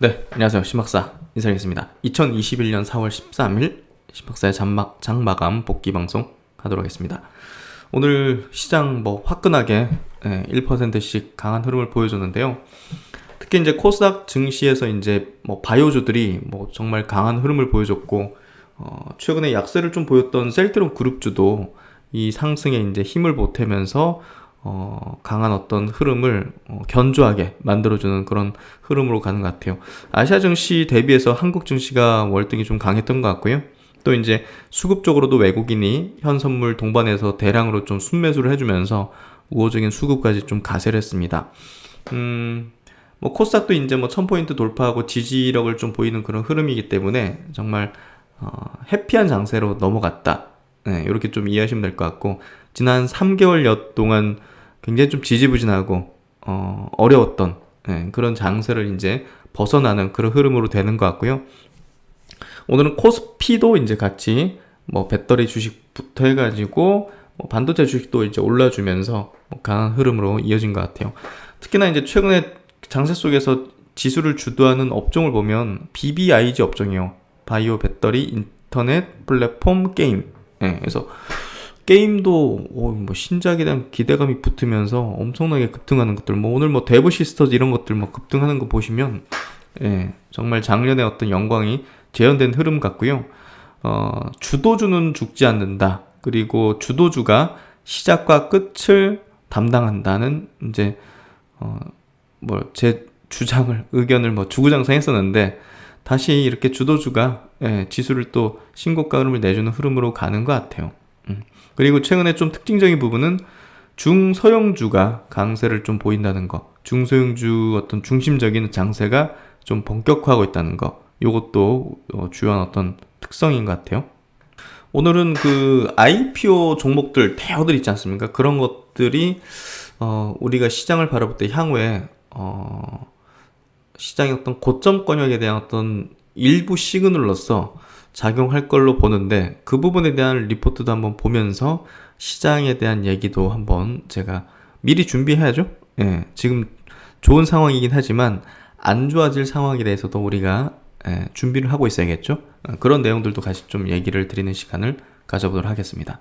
네, 안녕하세요. 신박사 인사드리겠습니다. 2021년 4월 13일 신박사의 장마감 복귀 방송 하도록 하겠습니다. 오늘 시장 화끈하게 1%씩 강한 흐름을 보여줬는데요. 특히 이제 코스닥 증시에서 이제 바이오주들이 정말 강한 흐름을 보여줬고, 최근에 약세를 좀 보였던 셀트론 그룹주도 이 상승에 이제 힘을 보태면서 강한 어떤 흐름을 견조하게 만들어주는 그런 흐름으로 가는 것 같아요. 아시아 증시 대비해서 한국 증시가 월등히 좀 강했던 것 같고요. 또 이제 수급 쪽으로도 외국인이 현 선물 동반해서 대량으로 좀 순매수를 해주면서 우호적인 수급까지 좀 가세를 했습니다. 코스닥도 이제 1000포인트 돌파하고 지지력을 좀 보이는 그런 흐름이기 때문에 정말 해피한 장세로 넘어갔다. 네, 이렇게 좀 이해하시면 될 것 같고, 지난 3개월여 동안 굉장히 좀 지지부진하고 어려웠던 그런 장세를 이제 벗어나는 그런 흐름으로 되는 것 같고요. 오늘은 코스피도 이제 같이 배터리 주식부터 해가지고 반도체 주식도 이제 올라주면서 강한 흐름으로 이어진 것 같아요. 특히나 이제 최근에 장세 속에서 지수를 주도하는 업종을 보면 BBIG 업종이요. 바이오, 배터리, 인터넷, 플랫폼, 게임. 그래서 게임도 신작에 대한 기대감이 붙으면서 엄청나게 급등하는 것들, 오늘 데브 시스터즈 이런 것들 급등하는 거 보시면 정말 작년에 어떤 영광이 재현된 흐름 같고요. 주도주는 죽지 않는다. 그리고 주도주가 시작과 끝을 담당한다는 이제 제 주장을 의견을 주구장창했었는데, 다시 이렇게 주도주가 지수를 또 신고가 흐름을 내주는 흐름으로 가는 것 같아요. 그리고 최근에 좀 특징적인 부분은 중소형주가 강세를 좀 보인다는 거, 중소형주 어떤 중심적인 장세가 좀 본격화하고 있다는 거, 이것도 주요한 어떤 특성인 것 같아요. 오늘은 그 IPO 종목들, 대여들 있지 않습니까? 그런 것들이 우리가 시장을 바라볼 때 향후에 시장의 어떤 고점권역에 대한 어떤 일부 시그널로서 작용할 걸로 보는데, 그 부분에 대한 리포트도 한번 보면서 시장에 대한 얘기도 한번 제가 미리 준비해야죠. 지금 좋은 상황이긴 하지만 안 좋아질 상황에 대해서도 우리가 준비를 하고 있어야겠죠. 그런 내용들도 같이 좀 얘기를 드리는 시간을 가져보도록 하겠습니다.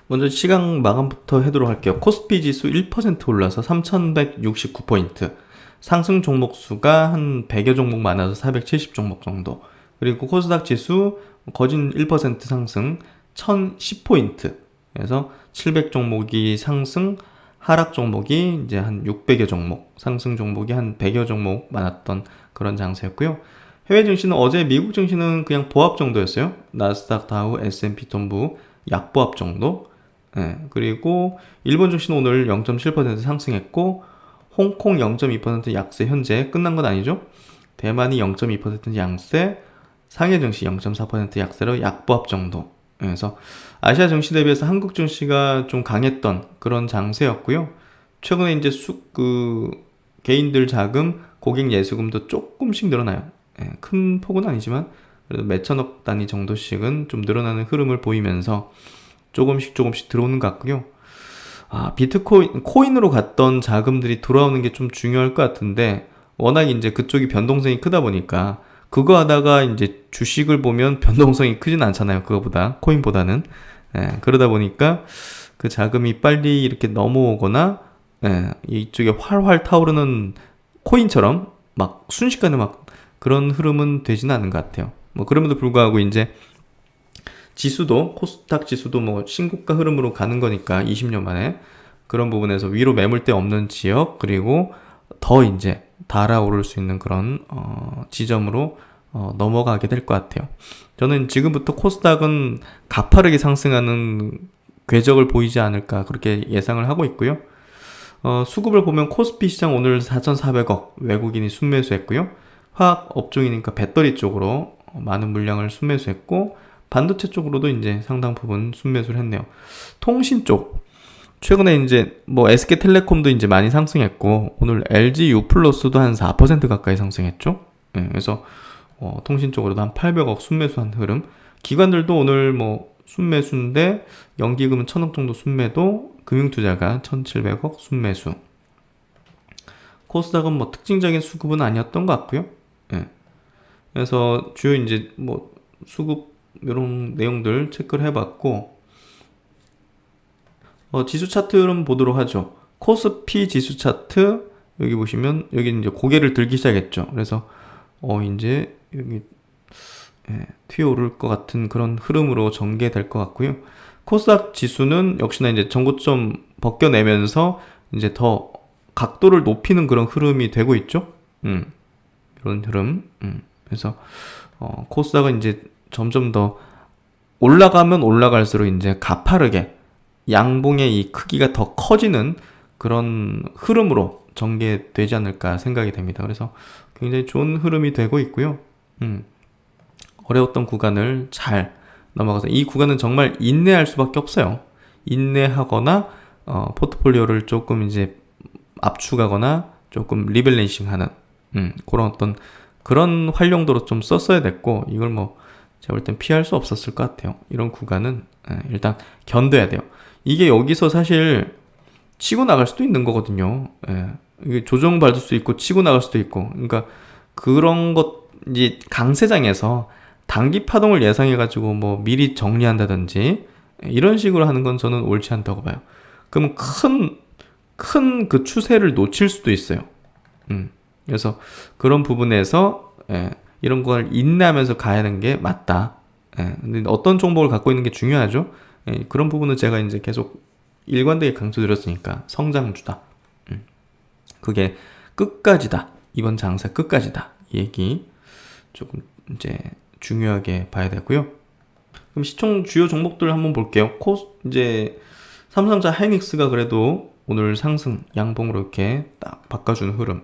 먼저 시간 마감부터 해도록 할게요. 코스피 지수 1% 올라서 3169포인트, 상승 종목 수가 한 100여 종목 많아서 470 종목 정도, 그리고 코스닥 지수 거진 1% 상승 1010포인트, 그래서 700 종목이 상승, 하락 종목이 이제 한 600여 종목, 상승 종목이 한 100여 종목 많았던 그런 장세였고요. 해외 증시는 어제 미국 증시는 그냥 보합 정도였어요. 나스닥, 다우, S&P 전부 약보합 정도. 그리고 일본 증시는 오늘 0.7% 상승했고, 홍콩 0.2% 약세, 현재 끝난 건 아니죠. 대만이 0.2% 양세, 상해 증시 0.4% 약세로 약보합 정도. 그래서 아시아 증시 대비해서 한국 증시가 좀 강했던 그런 장세였고요. 최근에 이제 개인들 자금, 고객 예수금도 조금씩 늘어나요. 큰 폭은 아니지만 그래도 몇천억 단위 정도씩은 좀 늘어나는 흐름을 보이면서 조금씩 들어오는 것 같고요. 코인으로 갔던 자금들이 돌아오는 게 좀 중요할 것 같은데, 워낙 이제 그쪽이 변동성이 크다 보니까 그거 하다가 이제 주식을 보면 변동성이 크진 않잖아요. 그거보다, 코인보다는. 그러다 보니까 그 자금이 빨리 이렇게 넘어오거나, 이쪽에 활활 타오르는 코인처럼 순식간에 그런 흐름은 되지는 않은 것 같아요. 그럼에도 불구하고 이제 지수도, 코스닥 지수도 신고가 흐름으로 가는 거니까 20년 만에 그런 부분에서 위로 매물대 없는 지역, 그리고 더 이제 달아오를 수 있는 그런 지점으로 넘어가게 될 것 같아요. 저는 지금부터 코스닥은 가파르게 상승하는 궤적을 보이지 않을까, 그렇게 예상을 하고 있고요. 수급을 보면 코스피 시장 오늘 4,400억 외국인이 순매수했고요. 화학 업종이니까 배터리 쪽으로 많은 물량을 순매수했고, 반도체 쪽으로도 이제 상당 부분 순매수를 했네요. 통신 쪽, 최근에 이제 SK텔레콤도 이제 많이 상승했고, 오늘 LG U+도 한 4% 가까이 상승했죠. 그래서 통신 쪽으로도 한 800억 순매수한 흐름. 기관들도 오늘 순매수인데 연기금은 1000억 정도 순매도, 금융투자가 1700억 순매수. 코스닥은 특징적인 수급은 아니었던 것 같고요. 예. 그래서 주요 이제 뭐 수급 이런 내용들 체크를 해봤고, 지수 차트를 보도록 하죠. 코스피 지수 차트 여기 보시면 여기 이제 고개를 들기 시작했죠. 그래서 이제 여기 튀어오를 것 같은 그런 흐름으로 전개될 것 같고요. 코스닥 지수는 역시나 이제 전고점 벗겨내면서 이제 더 각도를 높이는 그런 흐름이 되고 있죠. 이런 흐름. 그래서 코스닥은 이제 점점 더 올라가면 올라갈수록 이제 가파르게 양봉의 이 크기가 더 커지는 그런 흐름으로 전개되지 않을까 생각이 됩니다. 그래서 굉장히 좋은 흐름이 되고 있고요. 어려웠던 구간을 잘 넘어가서, 이 구간은 정말 인내할 수밖에 없어요. 인내하거나 포트폴리오를 조금 이제 압축하거나 조금 리밸런싱하는 그런 어떤 그런 활용도로 좀 썼어야 됐고, 이걸 뭐 제가 볼 땐 피할 수 없었을 것 같아요. 이런 구간은 일단 견뎌야 돼요. 이게 여기서 사실 치고 나갈 수도 있는 거거든요. 이게 조정받을 수 있고 치고 나갈 수도 있고, 그러니까 그런 것 이제 강세장에서 단기 파동을 예상해가지고 뭐 미리 정리한다든지 이런 식으로 하는 건 저는 옳지 않다고 봐요. 그럼 큰 그 추세를 놓칠 수도 있어요. 그래서 그런 부분에서 이런 걸 인내하면서 가야 하는 게 맞다. 근데 어떤 정보를 갖고 있는 게 중요하죠. 그런 부분은 제가 이제 계속 일관되게 강조드렸으니까 성장주다. 그게 끝까지다. 이번 장사 끝까지다. 이 얘기 조금 이제 중요하게 봐야 되고요. 그럼 시총 주요 종목들 한번 볼게요. 이제 삼성전자 하이닉스가 그래도 오늘 상승 양봉으로 이렇게 딱 바꿔주는 흐름.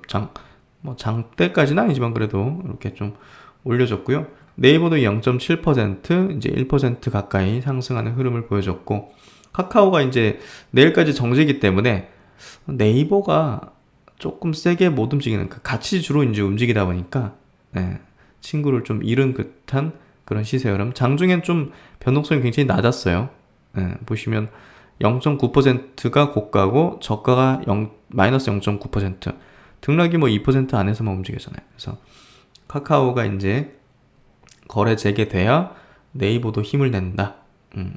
장대까지는 아니지만 그래도 이렇게 좀 올려줬고요. 네이버도 0.7% 이제 1% 가까이 상승하는 흐름을 보여줬고, 카카오가 이제 내일까지 정지이기 때문에 네이버가 조금 세게 못 움직이는, 그 가치주로 이제 움직이다 보니까 친구를 좀 잃은 듯한 그런 시세 흐름. 장중엔 좀 변동성이 굉장히 낮았어요. 보시면 0.9%가 고가고 저가가 마이너스 0.9%, 등락이 뭐 2% 안에서만 움직이잖아요. 그래서 카카오가 이제 거래 재개돼야 네이버도 힘을 낸다.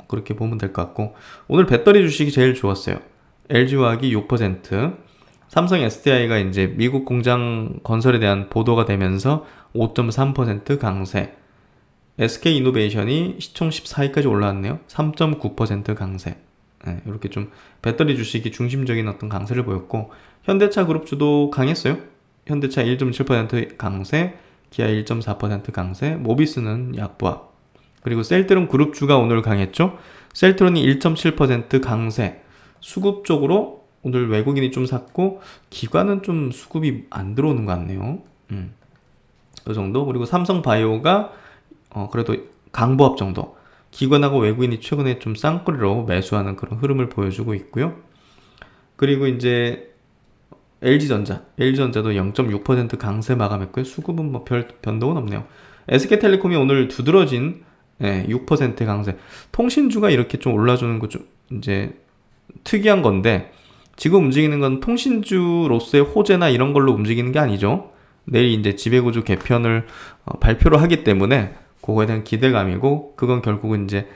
그렇게 보면 될 것 같고, 오늘 배터리 주식이 제일 좋았어요. LG화학이 6%, 삼성 SDI가 이제 미국 공장 건설에 대한 보도가 되면서 5.3% 강세, SK이노베이션이 시총 14위까지 올라왔네요. 3.9% 강세. 이렇게 좀 배터리 주식이 중심적인 어떤 강세를 보였고, 현대차 그룹주도 강했어요. 현대차 1.7% 강세, 기아 1.4% 강세, 모비스는 약보합. 그리고 셀트론 그룹주가 오늘 강했죠. 셀트론이 1.7% 강세. 수급 쪽으로 오늘 외국인이 좀 샀고, 기관은 좀 수급이 안 들어오는 것 같네요. 그 정도. 그리고 삼성바이오가 그래도 강보합 정도. 기관하고 외국인이 최근에 좀 쌍끌이로 매수하는 그런 흐름을 보여주고 있고요. 그리고 이제 LG전자도 0.6% 강세 마감했고요. 수급은 뭐 별 변동은 없네요. SK텔레콤이 오늘 두드러진 6% 강세. 통신주가 이렇게 좀 올라주는 거 좀 이제 특이한 건데, 지금 움직이는 건 통신주로서의 호재나 이런 걸로 움직이는 게 아니죠. 내일 이제 지배구조 개편을 발표를 하기 때문에 그거에 대한 기대감이고, 그건 결국은 이제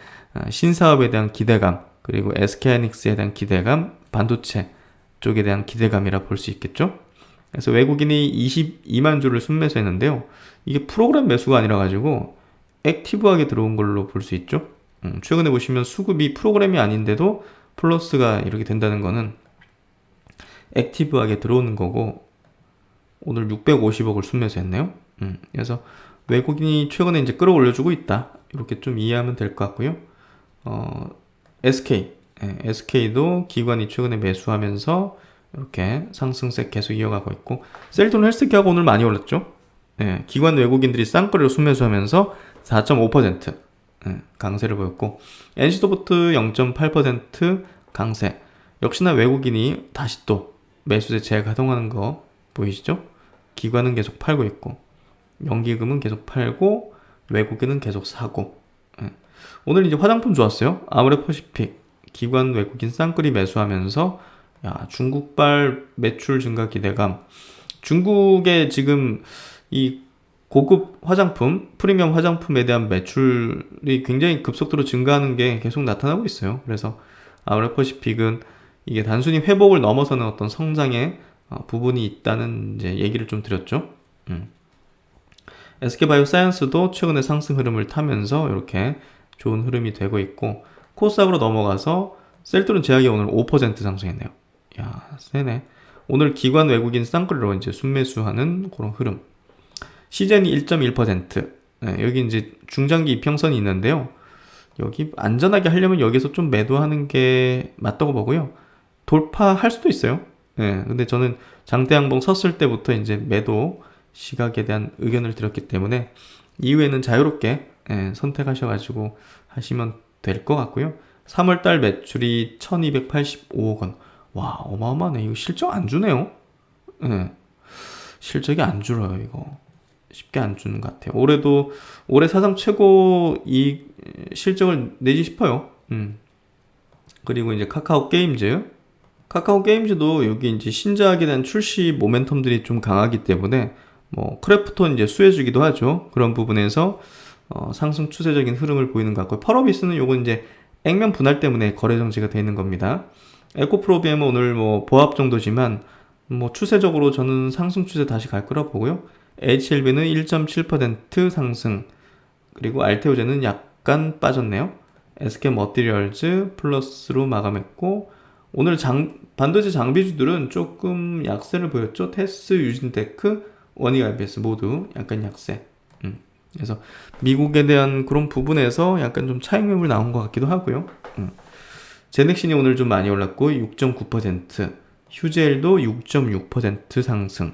신사업에 대한 기대감, 그리고 SK하이닉스에 대한 기대감, 반도체 쪽에 대한 기대감이라 볼 수 있겠죠. 그래서 외국인이 22만 주를 순매수했는데요. 이게 프로그램 매수가 아니라 가지고 액티브하게 들어온 걸로 볼 수 있죠. 최근에 보시면 수급이 프로그램이 아닌데도 플러스가 이렇게 된다는 거는 액티브하게 들어오는 거고, 오늘 650억을 순매수했네요. 그래서 외국인이 최근에 이제 끌어올려주고 있다. 이렇게 좀 이해하면 될 것 같고요. SK도 기관이 최근에 매수하면서 이렇게 상승세 계속 이어가고 있고, 셀트론 헬스케어가 오늘 많이 올랐죠. 기관 외국인들이 쌍끌이로 순매수하면서 4.5% 강세를 보였고, NC소프트 0.8% 강세. 역시나 외국인이 다시 또 매수세 재가동하는 거 보이시죠? 기관은 계속 팔고 있고, 연기금은 계속 팔고, 외국인은 계속 사고. 오늘 이제 화장품 좋았어요. 아모레퍼시픽 기관 외국인 쌍끌이 매수하면서 중국발 매출 증가 기대감. 중국의 지금 이 고급 화장품, 프리미엄 화장품에 대한 매출이 굉장히 급속도로 증가하는 게 계속 나타나고 있어요. 그래서 아우라퍼시픽은 이게 단순히 회복을 넘어서는 어떤 성장의 부분이 있다는 이제 얘기를 좀 드렸죠. SK바이오사이언스도 최근에 상승 흐름을 타면서 이렇게 좋은 흐름이 되고 있고, 코스닥으로 넘어가서 셀트론 제약이 오늘 5% 상승했네요. 야, 세네. 오늘 기관 외국인 쌍끌로 이제 순매수하는 그런 흐름. 시젠이 1.1%. 네, 여기 이제 중장기 이평선이 있는데요. 여기 안전하게 하려면 여기서 좀 매도하는 게 맞다고 보고요. 돌파할 수도 있어요. 네, 근데 저는 장대 양봉 섰을 때부터 이제 매도 시각에 대한 의견을 드렸기 때문에 이후에는 자유롭게 선택하셔가지고 하시면 될 것 같고요. 3월달 매출이 1285억 원. 와, 어마어마하네. 이거 실적 안 주네요. 네, 실적이 안 줄어요, 이거. 쉽게 안 주는 것 같아요. 올해 사상 최고 이 실적을 내지 싶어요. 그리고 이제 카카오 게임즈도 여기 이제 신작에 대한 출시 모멘텀들이 좀 강하기 때문에 뭐 크래프톤 이제 수혜주기도 하죠. 그런 부분에서 상승 추세적인 흐름을 보이는 것 같고, 펄어비스는 요건 이제 액면 분할 때문에 거래 정지가 되어 있는 겁니다. 에코프로비엠은 오늘 뭐 보합 정도지만 뭐 추세적으로 저는 상승 추세 다시 갈 거라 보고요. HLB는 1.7% 상승, 그리고 알테오제는 약간 빠졌네요. SK 머티리얼즈 플러스로 마감했고, 오늘 반도체 장비주들은 조금 약세를 보였죠. 테스, 유진테크, 원익 IBS 모두 약간 약세. 그래서 미국에 대한 그런 부분에서 약간 좀 차익 매물 나온 것 같기도 하고요. 제넥신이 오늘 좀 많이 올랐고 6.9%, 휴젤도 6.6% 상승.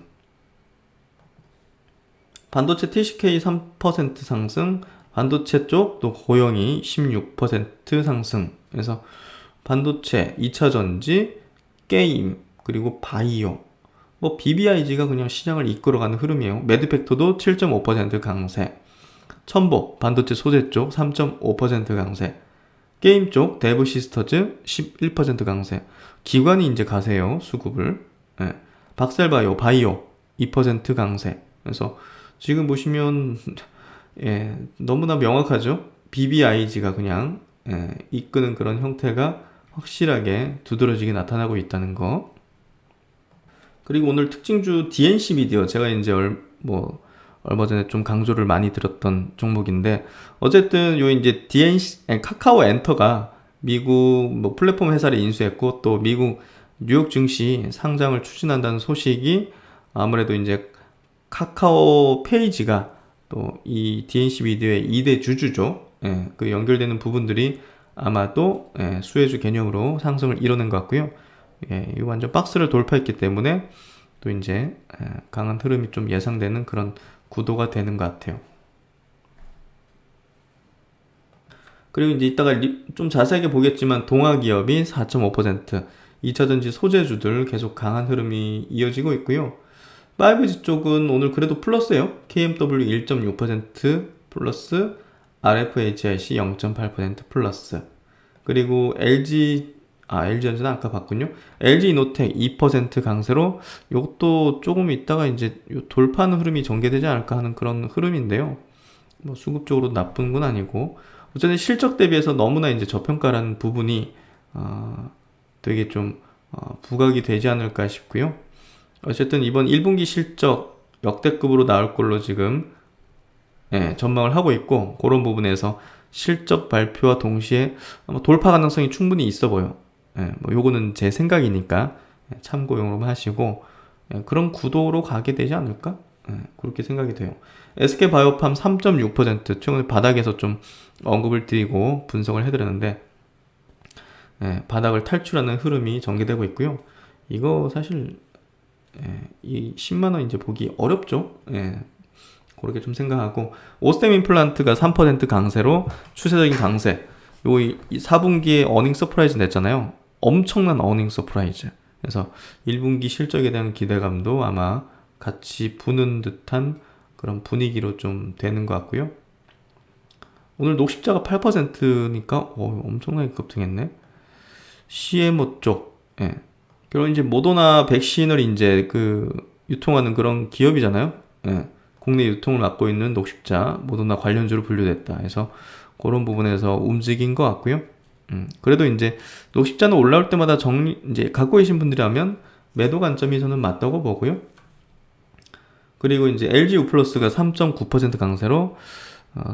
반도체 TCK 3% 상승, 반도체 쪽 또 고영이 16% 상승. 그래서 반도체, 2차전지, 게임, 그리고 바이오, 뭐 BBIG가 그냥 시장을 이끌어가는 흐름이에요. 매드팩토도 7.5% 강세, 첨보, 반도체 소재 쪽 3.5% 강세, 게임 쪽 데브시스터즈 11% 강세. 기관이 이제 가세요, 수급을. 예. 박셀바이오, 바이오 2% 강세. 그래서 지금 보시면 예, 너무나 명확하죠. BBIG가 그냥 이끄는 그런 형태가 확실하게 두드러지게 나타나고 있다는 거. 그리고 오늘 특징주 DNC 미디어, 제가 이제 얼마 전에 좀 강조를 많이 드렸던 종목인데, 어쨌든 요 이제 카카오 엔터가 미국 뭐 플랫폼 회사를 인수했고, 또 미국 뉴욕 증시 상장을 추진한다는 소식이 아무래도 이제 카카오 페이지가 또 이 DNC 미디어의 2대 주주죠. 예, 그 연결되는 부분들이 아마도 수혜주 개념으로 상승을 이뤄낸 것 같고요. 예, 이 완전 박스를 돌파했기 때문에 또 이제 강한 흐름이 좀 예상되는 그런 구도가 되는 것 같아요. 그리고 이제 이따가 좀 자세하게 보겠지만 동아기업이 4.5%, 2차전지 소재주들 계속 강한 흐름이 이어지고 있고요. 5G 쪽은 오늘 그래도 플러스예요. KMW 1.6% 플러스, RFHIC 0.8% 플러스. 그리고 LG전자는 아까 봤군요. LG이노텍 2% 강세로, 이것도 조금 있다가 이제 돌파하는 흐름이 전개되지 않을까 하는 그런 흐름인데요. 뭐 수급적으로 나쁜 건 아니고, 어쨌든 실적 대비해서 너무나 이제 저평가라는 부분이 되게 좀 부각이 되지 않을까 싶고요. 어쨌든 이번 1분기 실적 역대급으로 나올 걸로 지금 전망을 하고 있고, 그런 부분에서 실적 발표와 동시에 돌파 가능성이 충분히 있어 보여. 뭐 요거는 제 생각이니까 참고용으로 하시고, 그런 구도로 가게 되지 않을까? 그렇게 생각이 돼요. SK바이오팜 3.6%, 최근에 바닥에서 좀 언급을 드리고 분석을 해드렸는데, 바닥을 탈출하는 흐름이 전개되고 있고요. 이거 사실 이 10만원 이제 보기 어렵죠. 그렇게 좀 생각하고, 오스템 임플란트가 3% 강세로 추세적인 강세. 요 4분기에 어닝 서프라이즈 냈잖아요. 엄청난 어닝 서프라이즈. 그래서 1분기 실적에 대한 기대감도 아마 같이 부는 듯한 그런 분위기로 좀 되는 것 같고요. 오늘 녹십자가 8%니까 엄청나게 급등했네. CMO 쪽, 그리고 이제 모더나 백신을 이제 유통하는 그런 기업이잖아요. 국내 유통을 맡고 있는 녹십자 모더나 관련주로 분류됐다. 해서 그런 부분에서 움직인 것 같고요. 그래도 이제 녹십자는 올라올 때마다 이제 갖고 계신 분들이라면 매도 관점이 저는 맞다고 보고요. 그리고 이제 LG U+가 3.9% 강세로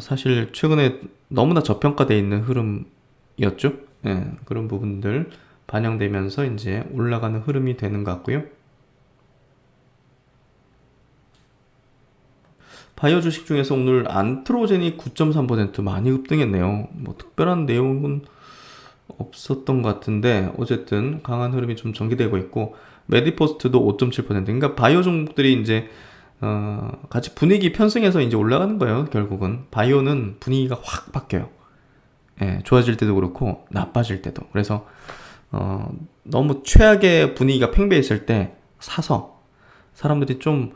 사실 최근에 너무나 저평가되어 있는 흐름이었죠. 예, 그런 부분들 반영되면서 이제 올라가는 흐름이 되는 것 같고요. 바이오 주식 중에서 오늘 안트로젠이 9.3% 많이 급등했네요. 뭐 특별한 내용은 없었던 것 같은데 어쨌든 강한 흐름이 좀 전개되고 있고, 메디포스트도 5.7%. 그러니까 바이오 종목들이 이제 같이 분위기 편승해서 이제 올라가는 거예요. 결국은 바이오는 분위기가 확 바뀌어요. 예, 좋아질 때도 그렇고 나빠질 때도. 그래서 너무 최악의 분위기가 팽배해 있을 때 사서 사람들이 좀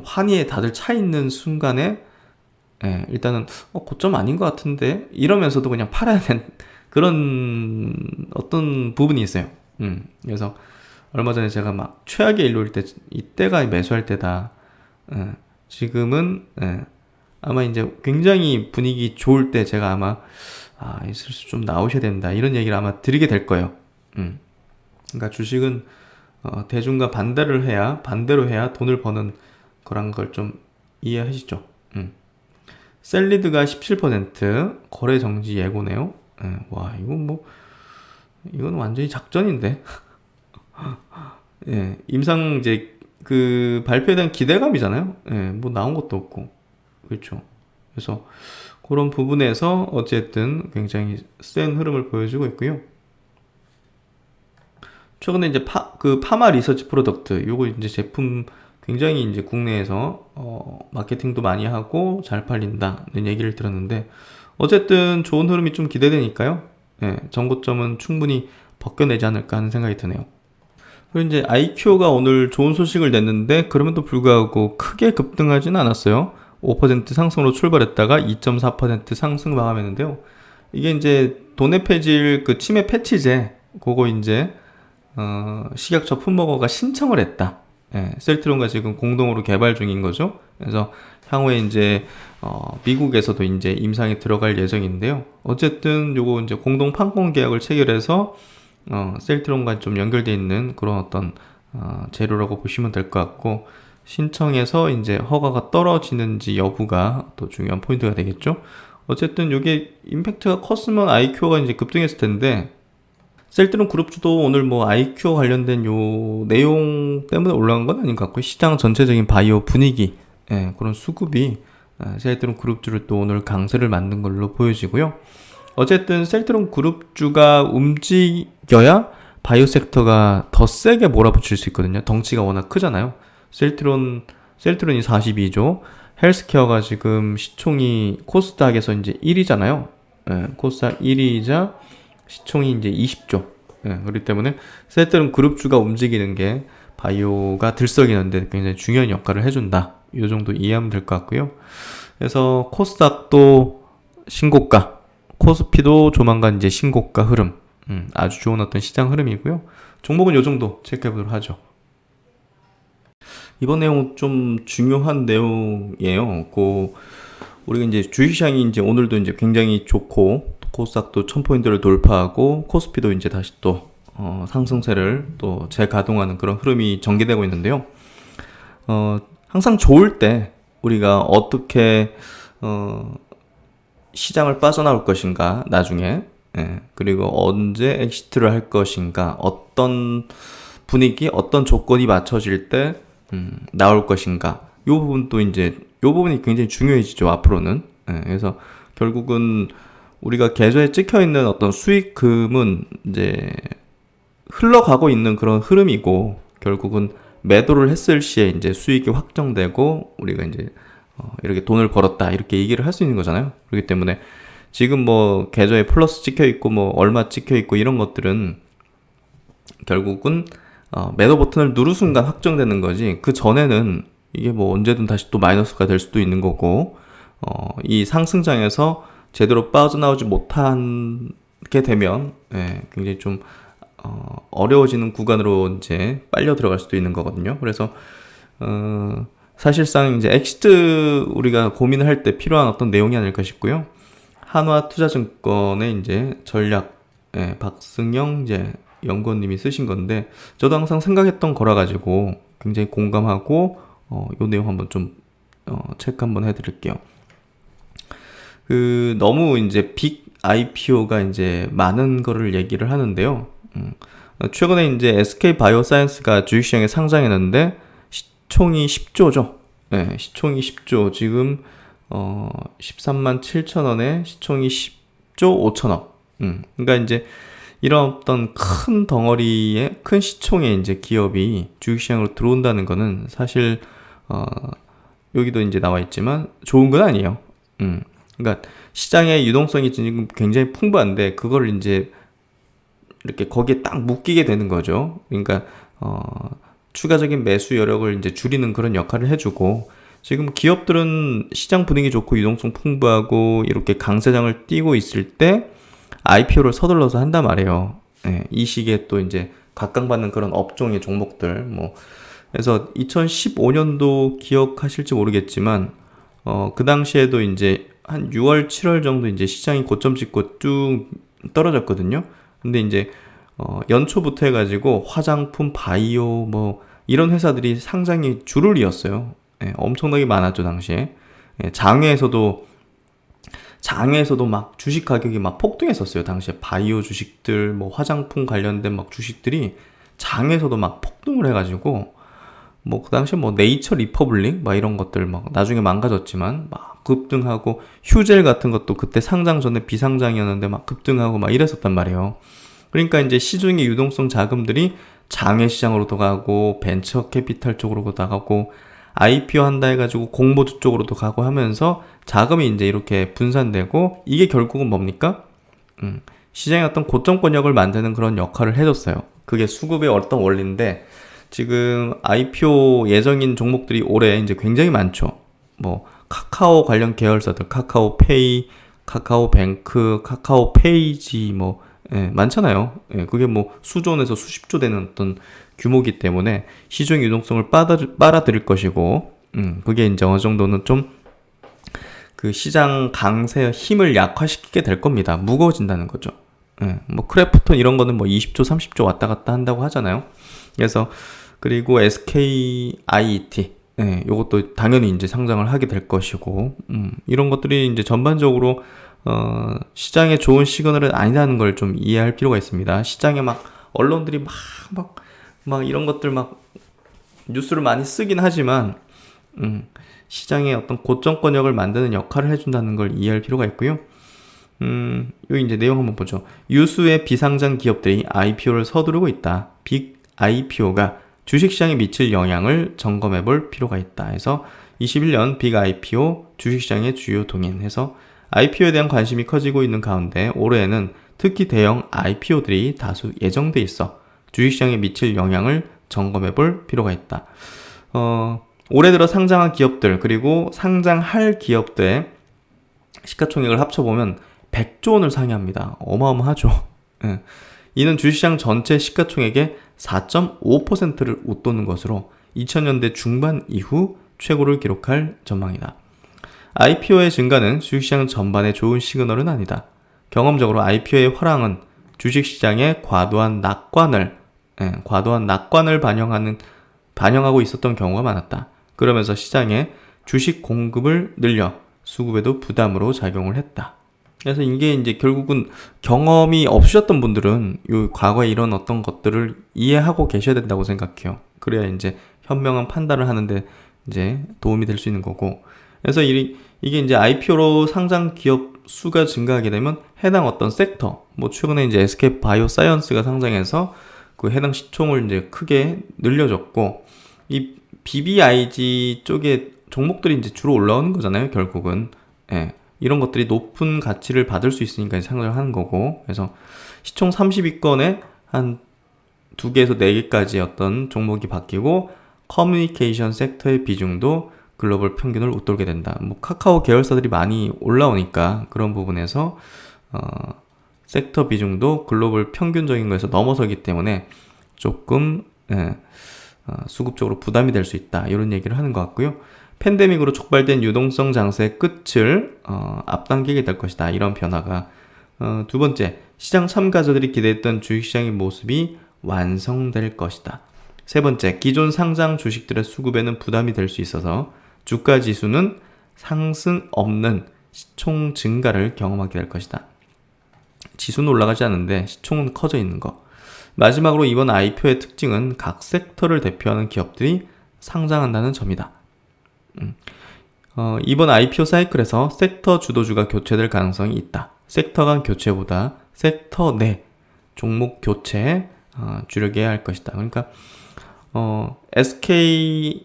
환희에 다들 차 있는 순간에, 예, 일단은 고점 아닌 것 같은데 이러면서도 그냥 팔아야 되는 그런 어떤 부분이 있어요. 그래서 얼마 전에 제가 막 최악의 일로일 때 이때가 매수할 때다. 예, 지금은, 예, 아마 이제 굉장히 분위기 좋을 때 제가 아마 있을 수 좀 나오셔야 된다 이런 얘기를 아마 드리게 될 거예요. 그러니까 주식은 대중과 반대로 해야 돈을 버는 그런 걸 좀 이해하시죠. 셀리드가 17% 거래 정지 예고네요. 예, 와, 이건 완전히 작전인데. 예, 임상 이제 그 발표에 대한 기대감이잖아요. 예, 뭐 나온 것도 없고. 그렇죠. 그래서 그런 부분에서 어쨌든 굉장히 센 흐름을 보여주고 있고요. 최근에 이제 파마 리서치 프로덕트, 요거 이제 제품 굉장히 이제 국내에서 마케팅도 많이 하고 잘 팔린다는 얘기를 들었는데, 어쨌든 좋은 흐름이 좀 기대되니까요. 예, 전고점은 충분히 벗겨내지 않을까 하는 생각이 드네요. 그리고 이제 아이큐가 오늘 좋은 소식을 냈는데 그럼에도 불구하고 크게 급등하지는 않았어요. 5% 상승으로 출발했다가 2.4% 상승 마감했는데요. 이게 이제 도내 폐질 그 치매 패치제, 그거 이제 식약처 풋먹어가 신청을 했다. 예, 셀트론과 지금 공동으로 개발 중인 거죠. 그래서 향후에 이제 미국에서도 이제 임상에 들어갈 예정인데요. 어쨌든 요거 이제 공동 판권 계약을 체결해서 셀트론과 좀 연결되어 있는 그런 어떤 재료라고 보시면 될 것 같고, 신청해서 이제 허가가 떨어지는지 여부가 또 중요한 포인트가 되겠죠. 어쨌든 이게 임팩트가 컸으면 아이큐어가 이제 급등했을 텐데, 셀트론 그룹주도 오늘 뭐 아이큐어 관련된 요 내용 때문에 올라간 건 아닌 것 같고, 시장 전체적인 바이오 분위기, 예, 그런 수급이 셀트론 그룹주를 또 오늘 강세를 만든 걸로 보여지고요. 어쨌든 셀트론 그룹주가 움직여야 바이오 섹터가 더 세게 몰아붙일 수 있거든요. 덩치가 워낙 크잖아요. 셀트론이 42조, 헬스케어가 지금 시총이 코스닥에서 이제 1위잖아요. 예, 코스닥 1위이자 시총이 이제 20조. 예, 그렇기 때문에 셀트론 그룹주가 움직이는 게 바이오가 들썩이는데 굉장히 중요한 역할을 해준다. 이 정도 이해하면 될 것 같고요. 그래서 코스닥도 신고가, 코스피도 조만간 이제 신고가 흐름, 아주 좋은 어떤 시장 흐름이고요. 종목은 이 정도 체크해 보도록 하죠. 이번 내용 좀 중요한 내용이에요. 우리가 이제 주식시장이 이제 오늘도 이제 굉장히 좋고, 코스닥도 1000포인트를 돌파하고, 코스피도 이제 다시 또 상승세를 또 재가동하는 그런 흐름이 전개되고 있는데요. 항상 좋을 때 우리가 어떻게 시장을 빠져나올 것인가, 나중에, 예, 그리고 언제 엑시트를 할 것인가, 어떤 분위기, 어떤 조건이 맞춰질 때 나올 것인가, 요 부분도 이제 요 부분이 굉장히 중요해지죠, 앞으로는. 예, 그래서 결국은 우리가 계좌에 찍혀 있는 어떤 수익금은 이제 흘러가고 있는 그런 흐름이고, 결국은 매도를 했을 시에 이제 수익이 확정되고 우리가 이제 이렇게 돈을 벌었다 이렇게 얘기를 할 수 있는 거잖아요. 그렇기 때문에 지금 뭐 계좌에 플러스 찍혀 있고 뭐 얼마 찍혀 있고 이런 것들은 결국은 매도 버튼을 누른 순간 확정되는 거지, 그 전에는 이게 뭐 언제든 다시 또 마이너스가 될 수도 있는 거고, 이 상승장에서 제대로 빠져나오지 못하게 되면, 예, 굉장히 좀 어려워지는 구간으로 이제 빨려 들어갈 수도 있는 거거든요. 그래서 사실상 이제 엑시트 우리가 고민을 할 때 필요한 어떤 내용이 아닐까 싶고요. 한화투자증권의 이제 전략, 박승영 이제 연구원님이 쓰신 건데, 저도 항상 생각했던 거라 가지고 굉장히 공감하고, 요 내용 한번 좀, 체크 한번 해드릴게요. 너무 이제 빅 IPO가 이제 많은 거를 얘기를 하는데요. 최근에 이제 SK 바이오사이언스가 주식시장에 상장했는데, 시총이 10조죠. 네, 시총이 10조. 지금, 13만 7천 원에 시총이 10조 5천억. 그러니까 이제 이런 어떤 큰 덩어리의 큰 시총의 이제 기업이 주식시장으로 들어온다는 거는 사실, 여기도 이제 나와 있지만 좋은 건 아니에요. 그러니까 시장의 유동성이 지금 굉장히 풍부한데 그걸 이제 이렇게 거기에 딱 묶이게 되는 거죠. 그러니까 추가적인 매수 여력을 이제 줄이는 그런 역할을 해주고, 지금 기업들은 시장 분위기 좋고 유동성 풍부하고 이렇게 강세장을 띄고 있을 때 IPO를 서둘러서 한단 말이에요. 이 시기에 또 이제 각광받는 그런 업종의 종목들 뭐, 그래서 2015년도 기억하실지 모르겠지만 그 당시에도 이제 한 6월, 7월 정도 이제 시장이 고점 찍고 쭉 떨어졌거든요. 근데 이제 연초부터 해가지고 화장품, 바이오 뭐 이런 회사들이 상장이 줄을 이었어요. 엄청나게 많았죠 당시에. 장외에서도 막 주식 가격이 막 폭등했었어요 당시에. 바이오 주식들, 뭐 화장품 관련된 막 주식들이 장에서도 막 폭등을 해가지고, 뭐 그 당시에 뭐 네이처 리퍼블릭 막 이런 것들 막 나중에 망가졌지만 막 급등하고, 휴젤 같은 것도 그때 상장 전에 비상장이었는데 막 급등하고 막 이랬었단 말이에요. 그러니까 이제 시중의 유동성 자금들이 장외 시장으로도 가고 벤처 캐피탈 쪽으로도 나가고 IPO 한다 해가지고 공모주 쪽으로도 가고 하면서 자금이 이제 이렇게 분산되고, 이게 결국은 뭡니까? 시장의 어떤 고점권역을 만드는 그런 역할을 해줬어요. 그게 수급의 어떤 원리인데, 지금 IPO 예정인 종목들이 올해 이제 굉장히 많죠. 뭐 카카오 관련 계열사들, 카카오페이, 카카오뱅크, 카카오페이지 뭐 많잖아요. 그게 뭐 수조원에서 수십조 되는 어떤 규모기 때문에 시중 유동성을 빨아들일 것이고, 그게 이제 어느 정도는 좀 그 시장 강세의 힘을 약화시키게 될 겁니다. 무거워진다는 거죠. 뭐 크래프톤 이런 거는 뭐 20조, 30조 왔다 갔다 한다고 하잖아요. 그래서 그리고 SKIET, 요것도 당연히 이제 상장을 하게 될 것이고, 이런 것들이 이제 전반적으로 시장에 좋은 시그널은 아니라는 걸 좀 이해할 필요가 있습니다. 시장에 막 언론들이 막 이런 것들 막 뉴스를 많이 쓰긴 하지만, 시장의 어떤 고점권역을 만드는 역할을 해준다는 걸 이해할 필요가 있고요. 여기 이제 내용 한번 보죠. 유수의 비상장 기업들이 IPO를 서두르고 있다. 빅 IPO가 주식시장에 미칠 영향을 점검해 볼 필요가 있다. 해서 21년 빅 IPO 주식시장의 주요 동인 해서 IPO에 대한 관심이 커지고 있는 가운데 올해에는 특히 대형 IPO들이 다수 예정돼 있어 주식시장에 미칠 영향을 점검해 볼 필요가 있다. 올해 들어 상장한 기업들 그리고 상장할 기업들의 시가총액을 합쳐보면 100조 원을 상회합니다. 어마어마하죠. 이는 주식시장 전체 시가총액의 4.5%를 웃도는 것으로 2000년대 중반 이후 최고를 기록할 전망이다. IPO의 증가는 주식시장 전반에 좋은 시그널은 아니다. 경험적으로 IPO의 화랑은 주식시장의 과도한 낙관을 반영하고 있었던 경우가 많았다. 그러면서 시장에 주식 공급을 늘려 수급에도 부담으로 작용을 했다. 그래서 이게 이제 결국은 경험이 없으셨던 분들은 요 과거에 이런 어떤 것들을 이해하고 계셔야 된다고 생각해요. 그래야 이제 현명한 판단을 하는데 이제 도움이 될 수 있는 거고. 그래서 이게 이제 IPO로 상장 기업 수가 증가하게 되면 해당 어떤 섹터, 뭐 최근에 이제 SK 바이오사이언스가 상장해서 그 해당 시총을 이제 크게 늘려줬고, 이 BBIG 쪽에 종목들이 이제 주로 올라오는 거잖아요, 결국은. 이런 것들이 높은 가치를 받을 수 있으니까 상장을 하는 거고, 그래서 시총 30위권에 한 2개에서 4개까지 어떤 종목이 바뀌고, 커뮤니케이션 섹터의 비중도 글로벌 평균을 웃돌게 된다. 뭐 카카오 계열사들이 많이 올라오니까 그런 부분에서 섹터 비중도 글로벌 평균적인 거에서 넘어서기 때문에 조금 수급적으로 부담이 될 수 있다. 이런 얘기를 하는 것 같고요. 팬데믹으로 촉발된 유동성 장세의 끝을 앞당기게 될 것이다. 이런 변화가 두 번째, 시장 참가자들이 기대했던 주식시장의 모습이 완성될 것이다. 세 번째, 기존 상장 주식들의 수급에는 부담이 될 수 있어서 주가 지수는 상승 없는 시총 증가를 경험하게 될 것이다. 지수는 올라가지 않는데 시총은 커져 있는 거. 마지막으로 이번 IPO의 특징은 각 섹터를 대표하는 기업들이 상장한다는 점이다. 이번 IPO 사이클에서 섹터 주도주가 교체될 가능성이 있다. 섹터 간 교체보다 섹터 내 종목 교체에 주력해야 할 것이다. 그러니까 SKIT가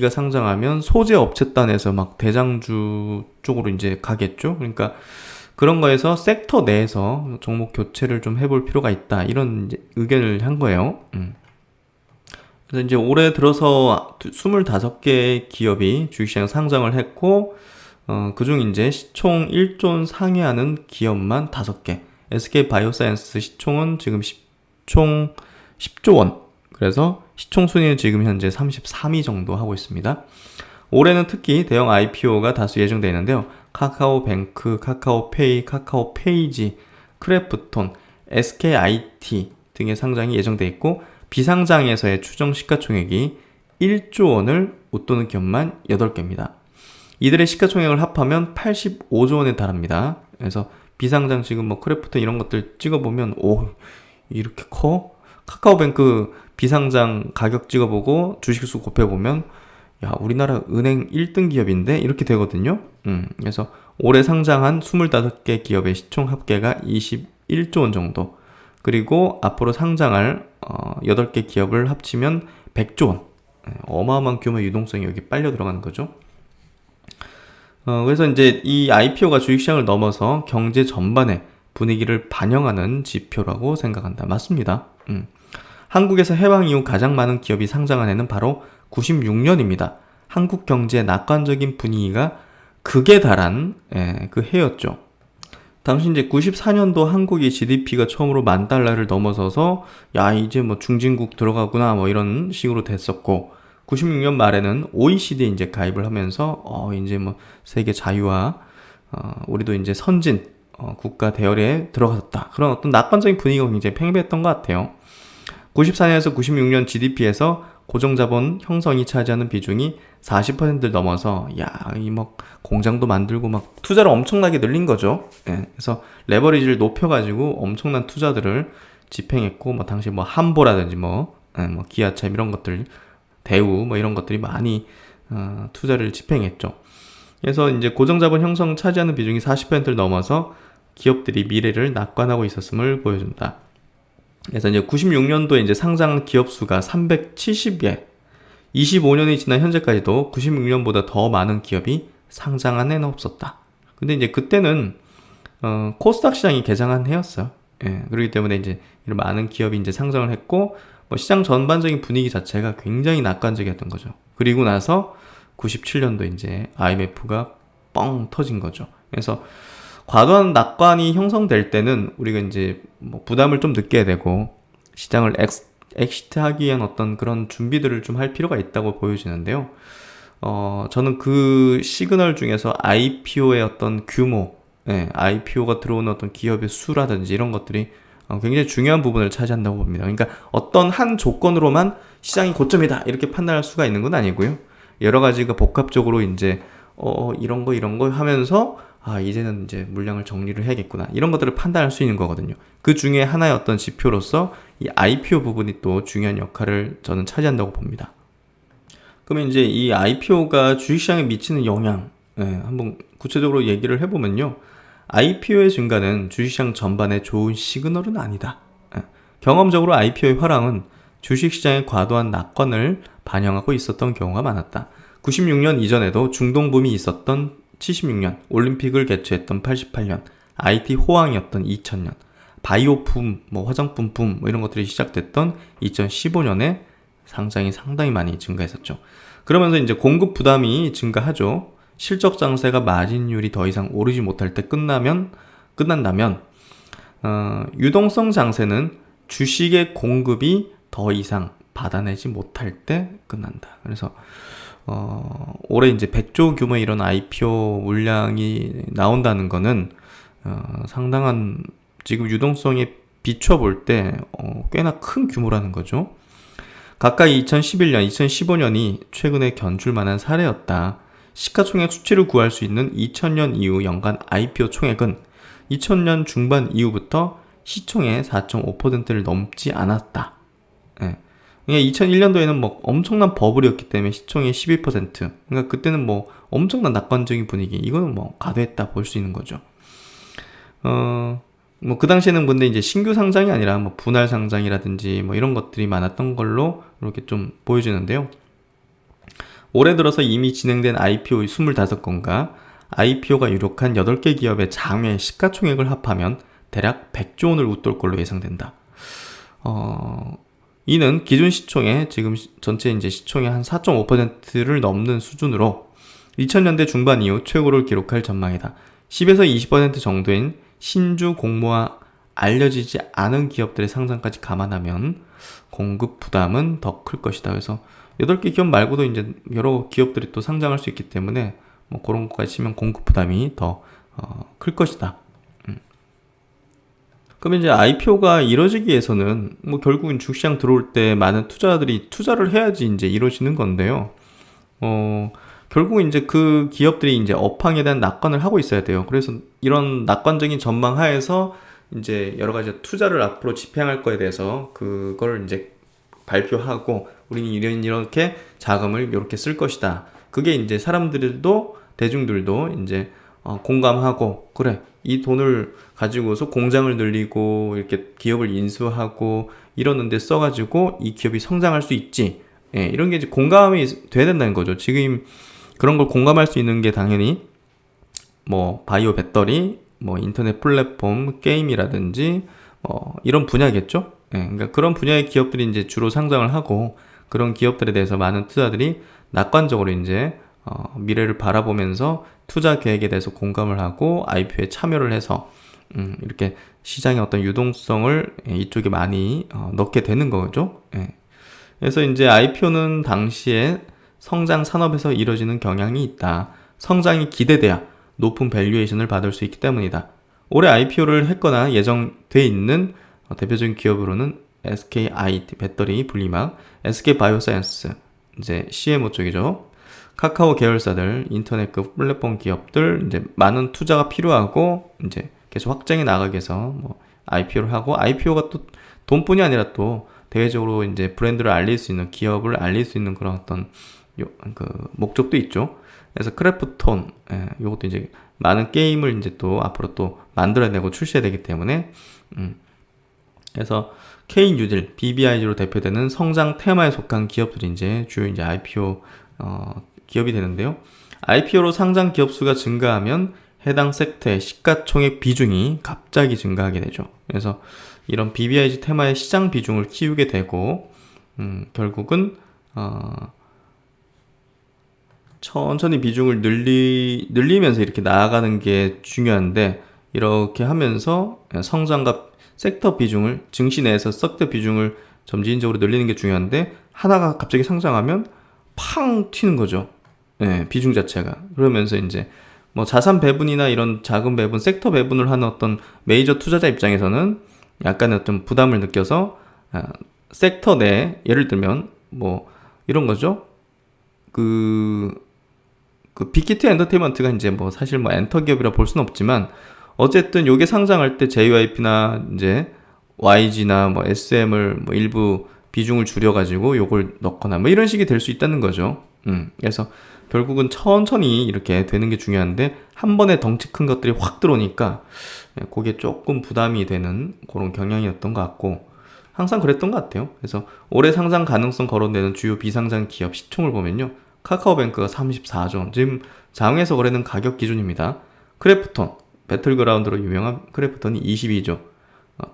상장하면 소재 업체단에서 막 대장주 쪽으로 이제 가겠죠. 그러니까 그런 거에서 섹터 내에서 종목 교체를 좀 해볼 필요가 있다. 이런 이제 의견을 한 거예요. 그래서 이제 올해 들어서 25개의 기업이 주식시장 상장을 했고, 그중 이제 시총 1조 원 상회하는 기업만 5개. SK 바이오사이언스 시총은 지금 총 10조 원. 그래서 시총 순위는 지금 현재 33위 정도 하고 있습니다. 올해는 특히 대형 IPO가 다수 예정되어 있는데요. 카카오뱅크, 카카오페이, 카카오페이지, 크래프톤, SKIT 등의 상장이 예정되어 있고, 비상장에서의 추정 시가총액이 1조 원을 웃도는 기업만 8개입니다. 이들의 시가총액을 합하면 85조 원에 달합니다. 그래서 비상장 지금 뭐 크래프톤 이런 것들 찍어보면 오, 이렇게 커? 카카오뱅크 비상장 가격 찍어보고 주식수 곱해보면 야, 우리나라 은행 1등 기업인데 이렇게 되거든요. 그래서 올해 상장한 25개 기업의 시총 합계가 21조 원 정도. 그리고 앞으로 상장할 8개 기업을 합치면 100조 원. 어마어마한 규모의 유동성이 여기 빨려 들어가는 거죠. 그래서 이제 이 IPO가 주식시장을 넘어서 경제 전반의 분위기를 반영하는 지표라고 생각한다. 맞습니다. 한국에서 해방 이후 가장 많은 기업이 상장한 해는 바로 96년입니다. 한국 경제의 낙관적인 분위기가 극에 달한 그 해였죠. 당시 이제 94년도 한국의 GDP가 처음으로 $10,000를 넘어서서 야 이제 뭐 중진국 들어가구나 뭐 이런 식으로 됐었고 96년 말에는 OECD에 이제 가입을 하면서 이제 뭐 세계 자유화 우리도 이제 선진 국가 대열에 들어갔다. 그런 어떤 낙관적인 분위기가 굉장히 팽배했던 것 같아요. 94년에서 96년 GDP에서 고정자본 형성이 차지하는 비중이 40%를 넘어서 이 막 공장도 만들고 막 투자를 엄청나게 늘린 거죠. 그래서 레버리지를 높여가지고 엄청난 투자들을 집행했고 뭐 당시 뭐 함보라든지 뭐 기아차 이런 것들 대우 뭐 이런 것들이 많이 투자를 집행했죠. 그래서 이제 고정자본 형성 차지하는 비중이 40%를 넘어서 기업들이 미래를 낙관하고 있었음을 보여준다. 그래서 이제 96년도에 이제 상장 기업 수가 370개, 25년이 지난 현재까지도 96년보다 더 많은 기업이 상장한 해는 없었다. 근데 이제 그때는 코스닥 시장이 개장한 해였어요. 그렇기 때문에 이제 이런 많은 기업이 이제 상장을 했고 뭐 시장 전반적인 분위기 자체가 굉장히 낙관적이었던 거죠. 그리고 나서 97년도 이제 IMF가 뻥 터진 거죠. 그래서 과도한 낙관이 형성될 때는 우리가 이제 뭐 부담을 좀 느껴야 되고 시장을 엑시트하기 위한 어떤 그런 준비들을 좀 할 필요가 있다고 보여지는데요. 저는 그 시그널 중에서 IPO의 어떤 규모, IPO가 들어오는 어떤 기업의 수라든지 이런 것들이 굉장히 중요한 부분을 차지한다고 봅니다. 그러니까 어떤 한 조건으로만 시장이 고점이다 이렇게 판단할 수가 있는 건 아니고요. 여러 가지가 복합적으로 이제 이런 거 하면서 이제는 이제 물량을 정리를 해야겠구나 이런 것들을 판단할 수 있는 거거든요. 그 중에 하나의 어떤 지표로서 이 IPO 부분이 또 중요한 역할을 저는 차지한다고 봅니다. 그러면 이제 이 IPO가 주식시장에 미치는 영향 한번 구체적으로 얘기를 해보면요. IPO의 증가는 주식시장 전반에 좋은 시그널은 아니다. 경험적으로 IPO의 화랑은 주식시장의 과도한 낙관을 반영하고 있었던 경우가 많았다. 96년 이전에도 중동붐이 있었던 76년, 올림픽을 개최했던 88년, IT 호황이었던 2000년, 바이오 붐, 화장품 붐 이런 것들이 시작됐던 2015년에 상장이 상당히 많이 증가했었죠. 그러면서 이제 공급 부담이 증가하죠. 실적 장세가 마진율이 더 이상 오르지 못할 때 끝난다면 유동성 장세는 주식의 공급이 더 이상 받아내지 못할 때 끝난다. 그래서 올해 이제 100조 규모의 이런 IPO 물량이 나온다는 거는 상당한 지금 유동성에 비춰볼 때 꽤나 큰 규모라는 거죠. 각각 2011년, 2015년이 최근에 견줄 만한 사례였다. 시가총액 수치를 구할 수 있는 2000년 이후 연간 IPO 총액은 2000년 중반 이후부터 시총의 4.5%를 넘지 않았다. 예. 2001년도에는 뭐 엄청난 버블이었기 때문에 시총의 12%. 그러니까 그때는 뭐 엄청난 낙관적인 분위기. 이거는 뭐 가도했다 볼 수 있는 거죠. 뭐 그 당시에는 근데 이제 신규 상장이 아니라 뭐 분할 상장이라든지 뭐 이런 것들이 많았던 걸로 이렇게 좀 보여지는데요. 올해 들어서 이미 진행된 IPO 25건과 IPO가 유력한 8개 기업의 장외 시가총액을 합하면 대략 100조 원을 웃돌 걸로 예상된다. 이는 기준 시총의 지금 전체 이제 시총의 한 4.5%를 넘는 수준으로 2000년대 중반 이후 최고를 기록할 전망이다. 10에서 20% 정도인 신주 공모와 알려지지 않은 기업들의 상장까지 감안하면 공급 부담은 더 클 것이다. 그래서 8개 기업 말고도 이제 여러 기업들이 또 상장할 수 있기 때문에 뭐 그런 것까지 치면 공급 부담이 더 클 것이다. 그럼 이제 IPO가 이루어지기 위해서는 뭐 결국은 주시장 들어올 때 많은 투자들이 투자를 해야지 이제 이루어지는 건데요. 결국은 이제 그 기업들이 이제 업황에 대한 낙관을 하고 있어야 돼요. 그래서 이런 낙관적인 전망 하에서 이제 여러 가지 투자를 앞으로 집행할 거에 대해서 그걸 이제 발표하고 우리는 이렇게 자금을 이렇게 쓸 것이다. 그게 이제 사람들도 대중들도 이제 공감하고 그래 이 돈을 가지고서 공장을 늘리고 이렇게 기업을 인수하고 이러는데 써가지고 이 기업이 성장할 수 있지. 예, 이런 게 이제 공감이 돼야 된다는 거죠. 지금 그런 걸 공감할 수 있는 게 당연히 뭐 바이오 배터리, 뭐 인터넷 플랫폼, 게임이라든지 이런 분야겠죠. 예, 그러니까 그런 분야의 기업들이 이제 주로 상장을 하고 그런 기업들에 대해서 많은 투자들이 낙관적으로 이제 미래를 바라보면서 투자 계획에 대해서 공감을 하고 IPO에 참여를 해서 이렇게 시장의 어떤 유동성을 이쪽에 많이 넣게 되는 거죠. 예. 그래서 이제 IPO는 당시에 성장 산업에서 이루어지는 경향이 있다. 성장이 기대돼야 높은 밸류에이션을 받을 수 있기 때문이다. 올해 IPO를 했거나 예정돼 있는 대표적인 기업으로는 SKIT 배터리 분리막, SK바이오사이언스 이제 CMO 쪽이죠. 카카오 계열사들, 인터넷급 플랫폼 기업들 이제 많은 투자가 필요하고 이제 계속 확장해 나가기 위해서 뭐 IPO를 하고 IPO가 또 돈뿐이 아니라 또 대외적으로 이제 브랜드를 알릴 수 있는 기업을 알릴 수 있는 그런 어떤 그 목적도 있죠. 그래서 크래프톤 요것도 이제 많은 게임을 이제 또 앞으로 또 만들어내고 출시해야 되기 때문에 그래서 K뉴딜, BBIG로 대표되는 성장 테마에 속한 기업들이 이제 주요 이제 IPO 기업이 되는데요. IPO로 상장 기업 수가 증가하면 해당 섹터의 시가총액 비중이 갑자기 증가하게 되죠. 그래서 이런 BBIG 테마의 시장 비중을 키우게 되고 결국은 천천히 비중을 늘리면서 이렇게 나아가는 게 중요한데 이렇게 하면서 성장과 섹터 비중을 증시 내에서 섹터 비중을 점진적으로 늘리는 게 중요한데 하나가 갑자기 상장하면 팡 튀는 거죠. 네, 비중 자체가. 그러면서 이제 뭐 자산 배분이나 이런 자금 배분, 섹터 배분을 하는 어떤 메이저 투자자 입장에서는 약간의 어떤 부담을 느껴서 섹터 내 예를 들면 뭐 이런 거죠. 그 빅히트 엔터테인먼트가 이제 뭐 사실 뭐 엔터 기업이라 볼 수는 없지만 어쨌든 요게 상장할 때 JYP나 이제 YG나 뭐 SM을 뭐 일부 비중을 줄여가지고 요걸 넣거나 뭐 이런 식이 될 수 있다는 거죠. 그래서 결국은 천천히 이렇게 되는 게 중요한데 한 번에 덩치 큰 것들이 확 들어오니까 그게 조금 부담이 되는 그런 경향이었던 것 같고 항상 그랬던 것 같아요. 그래서 올해 상장 가능성 거론되는 주요 비상장 기업 시총을 보면요. 카카오뱅크가 34조, 지금 장외에서 거래는 가격 기준입니다. 크래프톤, 배틀그라운드로 유명한 크래프톤이 22조,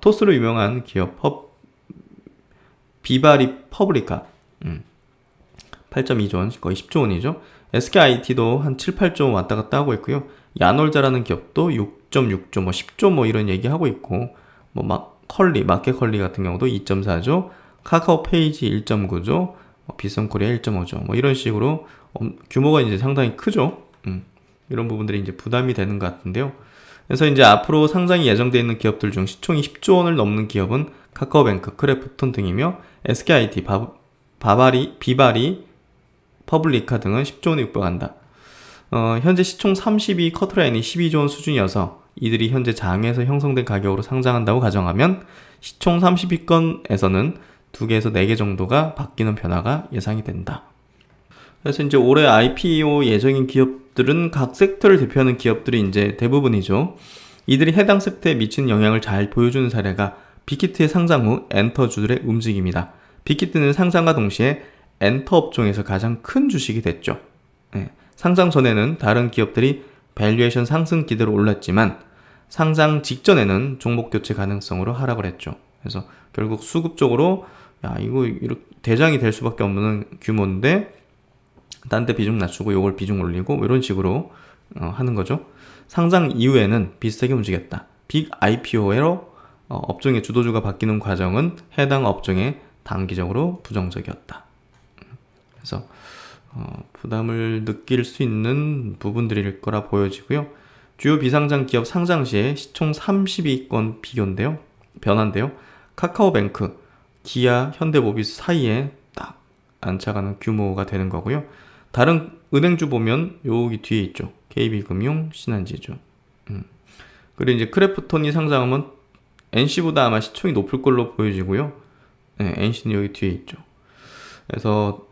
토스로 유명한 기업 비바리 퍼블리카 8.2조 원, 거의 10조 원이죠. SKIT도 한 7, 8조 원 왔다 갔다 하고 있고요. 야놀자라는 기업도 6.6조, 뭐 10조 뭐 이런 얘기하고 있고 뭐 마켓컬리 같은 경우도 2.4조, 카카오 페이지 1.9조, 비썸코리아 1.5조, 뭐 이런 식으로 규모가 이제 상당히 크죠. 이런 부분들이 이제 부담이 되는 것 같은데요. 그래서 이제 앞으로 상장이 예정되어 있는 기업들 중 시총이 10조 원을 넘는 기업은 카카오뱅크, 크래프톤 등이며 SKIT, 비바리, 퍼블리카 등은 10조 원에 육박한다. 현재 시총 32, 커트라인이 12조 원 수준이어서 이들이 현재 장에서 형성된 가격으로 상장한다고 가정하면 시총 32건에서는 2개에서 4개 정도가 바뀌는 변화가 예상이 된다. 그래서 이제 올해 IPO 예정인 기업들은 각 섹터를 대표하는 기업들이 이제 대부분이죠. 이들이 해당 섹터에 미치는 영향을 잘 보여주는 사례가 빅히트의 상장 후 엔터주들의 움직임이다. 빅히트는 상장과 동시에 엔터 업종에서 가장 큰 주식이 됐죠. 상장 전에는 다른 기업들이 밸류에이션 상승 기대로 올랐지만 상장 직전에는 종목 교체 가능성으로 하락을 했죠. 그래서 결국 수급적으로 이거 이렇게 대장이 될 수밖에 없는 규모인데 딴 데 비중 낮추고 요걸 비중 올리고 이런 식으로 하는 거죠. 상장 이후에는 비슷하게 움직였다. 빅 IPO로 업종의 주도주가 바뀌는 과정은 해당 업종에 단기적으로 부정적이었다. 그래서 부담을 느낄 수 있는 부분들일 거라 보여지고요. 주요 비상장 기업 상장 시에 시총 32건 변화인데요. 카카오뱅크, 기아, 현대모비스 사이에 딱 안착하는 규모가 되는 거고요. 다른 은행주 보면 여기 뒤에 있죠. KB금융, 신한지주. 그리고 이제 크래프톤이 상장하면 NC보다 아마 시총이 높을 걸로 보여지고요. NC는 여기 뒤에 있죠. 그래서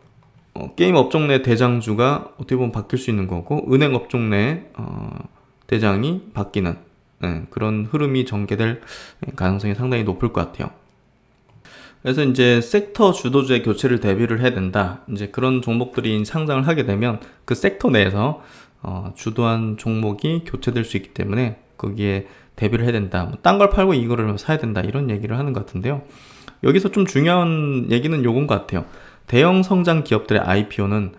게임 업종 내 대장주가 어떻게 보면 바뀔 수 있는 거고, 은행 업종 내 대장이 바뀌는 그런 흐름이 전개될 가능성이 상당히 높을 것 같아요. 그래서 이제 섹터 주도주의 교체를 대비를 해야 된다. 이제 그런 종목들이 상장을 하게 되면 그 섹터 내에서 주도한 종목이 교체될 수 있기 때문에 거기에 대비를 해야 된다. 딴 걸 팔고 이거를 사야 된다. 이런 얘기를 하는 것 같은데요. 여기서 좀 중요한 얘기는 요건 것 같아요. 대형 성장 기업들의 IPO는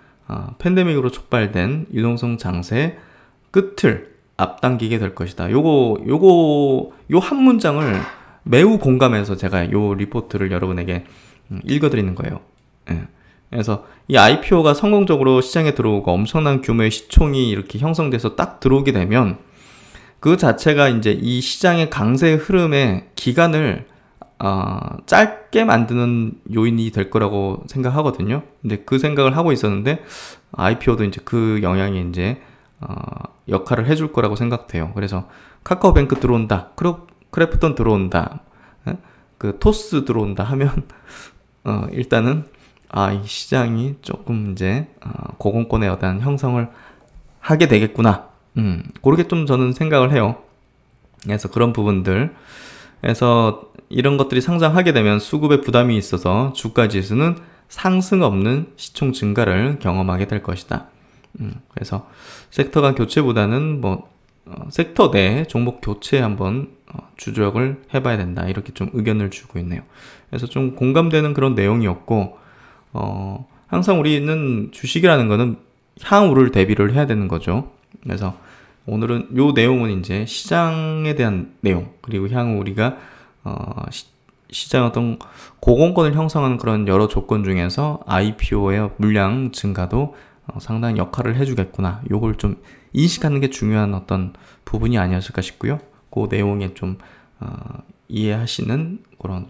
팬데믹으로 촉발된 유동성 장세의 끝을 앞당기게 될 것이다. 요 한 문장을 매우 공감해서 제가 요 리포트를 여러분에게 읽어드리는 거예요. 그래서 이 IPO가 성공적으로 시장에 들어오고 엄청난 규모의 시총이 이렇게 형성돼서 딱 들어오게 되면 그 자체가 이제 이 시장의 강세 흐름의 기간을 짧게 만드는 요인이 될 거라고 생각하거든요. 근데 그 생각을 하고 있었는데 IPO도 이제 그 영향이 이제 역할을 해줄 거라고 생각돼요. 그래서 카카오뱅크 들어온다, 크래프톤 들어온다, 그 토스 들어온다 하면 일단은 이 시장이 조금 이제 고공권에 어떤 형성을 하게 되겠구나. 그렇게 좀 저는 생각을 해요. 그래서 그런 부분들, 그래서 이런 것들이 상장하게 되면 수급에 부담이 있어서 주가 지수는 상승 없는 시총 증가를 경험하게 될 것이다. 그래서 섹터 간 교체보다는 섹터 내 종목 교체에 한번 주력을 해봐야 된다. 이렇게 좀 의견을 주고 있네요. 그래서 좀 공감되는 그런 내용이었고, 항상 우리는 주식이라는 거는 향후를 대비를 해야 되는 거죠. 그래서 오늘은 요 내용은 이제 시장에 대한 내용, 그리고 향후 우리가 시장 어떤 고공권을 형성하는 그런 여러 조건 중에서 IPO의 물량 증가도 상당히 역할을 해주겠구나. 요걸 좀 인식하는 게 중요한 어떤 부분이 아니었을까 싶고요. 그 내용에 좀 이해하시는 그런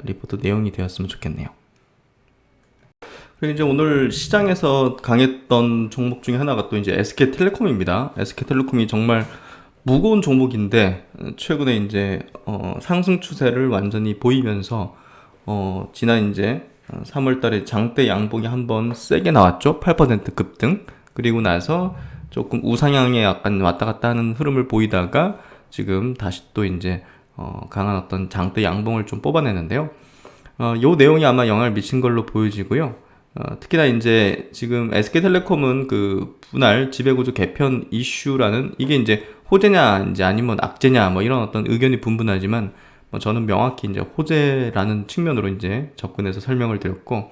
리포트 내용이 되었으면 좋겠네요. 그리고 이제 오늘 시장에서 강했던 종목 중에 하나가 또 이제 SK텔레콤입니다. SK텔레콤이 정말 무거운 종목인데 최근에 이제 상승 추세를 완전히 보이면서 지난 이제 3월달에 장대 양봉이 한번 세게 나왔죠. 8% 급등. 그리고 나서 조금 우상향에 약간 왔다 갔다 하는 흐름을 보이다가 지금 다시 또 이제 강한 어떤 장대 양봉을 좀 뽑아내는데요. 요 내용이 아마 영향을 미친 걸로 보여지고요. 특히나 이제 지금 SK텔레콤은 그 분할 지배구조 개편 이슈라는, 이게 이제 호재냐 이제 아니면 악재냐 뭐 이런 어떤 의견이 분분하지만 저는 명확히 이제 호재라는 측면으로 이제 접근해서 설명을 드렸고,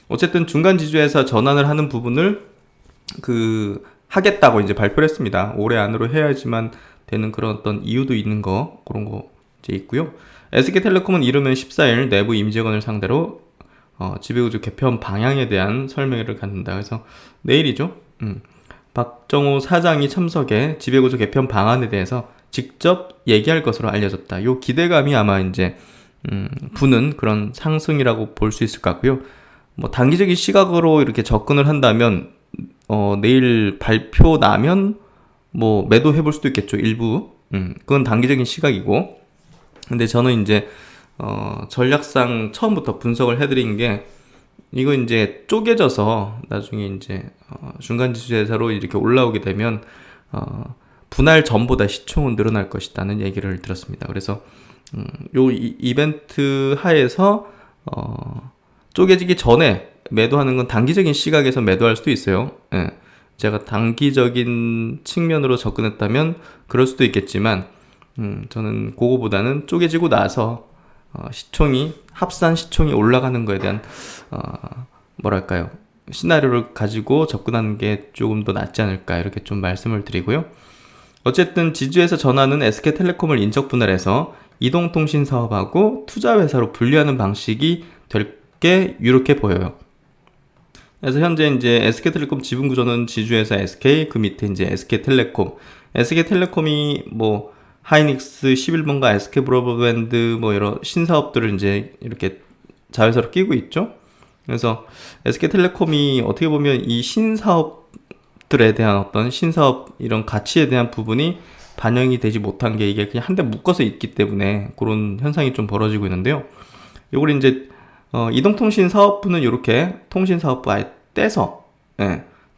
어쨌든 중간 지주에서 전환을 하는 부분을 하겠다고 이제 발표를 했습니다. 올해 안으로 해야지만 되는 그런 어떤 이유도 있는 거, 그런 거 이제 있고요. SK텔레콤은 이르면 14일 내부 임직원을 상대로 지배구조 개편 방향에 대한 설명회를 갖는다. 그래서 내일이죠. 박정호 사장이 참석해 지배구조 개편 방안에 대해서 직접 얘기할 것으로 알려졌다. 요 기대감이 아마 이제 부는 그런 상승이라고 볼 수 있을 것 같고요. 뭐 단기적인 시각으로 이렇게 접근을 한다면 내일 발표 나면 뭐 매도해 볼 수도 있겠죠. 일부. 그건 단기적인 시각이고. 근데 저는 이제 전략상 처음부터 분석을 해드린 게 이거 이제 쪼개져서 나중에 이제 중간 지수에서로 이렇게 올라오게 되면 분할 전보다 시총은 늘어날 것이다는 얘기를 들었습니다. 그래서 요 이벤트 하에서 쪼개지기 전에 매도하는 건 단기적인 시각에서 매도할 수도 있어요. 예. 제가 단기적인 측면으로 접근했다면 그럴 수도 있겠지만 저는 그거보다는 쪼개지고 나서 시총이 합산 시총이 올라가는 거에 대한 뭐랄까요, 시나리오를 가지고 접근하는 게 조금 더 낫지 않을까 이렇게 좀 말씀을 드리고요. 어쨌든 지주에서 전하는 SK텔레콤을 인적 분할해서 이동통신 사업하고 투자회사로 분리하는 방식이 될 게 유력해 보여요. 그래서 현재 이제 SK텔레콤 지분 구조는 지주회사 SK, 그 밑에 이제 SK텔레콤, SK텔레콤이 뭐 하이닉스 11번가 SK브로드밴드 뭐 여러 신사업들을 이제 이렇게 자회사로 끼고 있죠. 그래서 SK텔레콤이 어떻게 보면 이 신사업들에 대한 어떤 신사업 이런 가치에 대한 부분이 반영이 되지 못한 게 이게 그냥 한데 묶어서 있기 때문에 그런 현상이 좀 벌어지고 있는데요. 요걸 이제 이동통신 사업부는 이렇게 통신 사업부 아예 떼서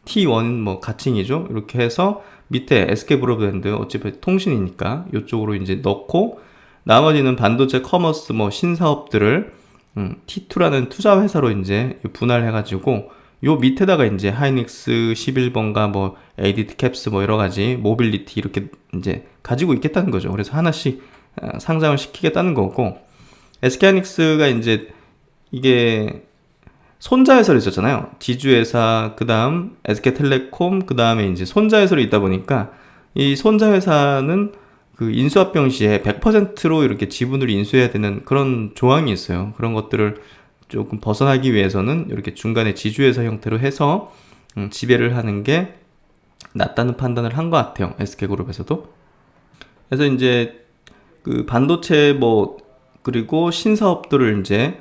T1 뭐 가칭이죠. 이렇게 해서 밑에 SK브로드밴드 어차피 통신이니까 이쪽으로 이제 넣고 나머지는 반도체 커머스 뭐 신사업들을 T2라는 투자 회사로 이제 분할해가지고 요 밑에다가 이제 하이닉스 11번가 뭐 ADT 캡스 뭐 여러 가지 모빌리티 이렇게 이제 가지고 있겠다는 거죠. 그래서 하나씩 상장을 시키겠다는 거고, SK하이닉스가 이제 이게 손자회사로 있었잖아요. 지주회사, 그 다음 SK텔레콤, 그 다음에 이제 손자회사로 있다 보니까 이 손자회사는 그 인수합병 시에 100%로 이렇게 지분을 인수해야 되는 그런 조항이 있어요. 그런 것들을 조금 벗어나기 위해서는 이렇게 중간에 지주회사 형태로 해서 지배를 하는 게 낫다는 판단을 한 것 같아요. SK그룹에서도. 그래서 이제 그 반도체 뭐 그리고 신사업들을 이제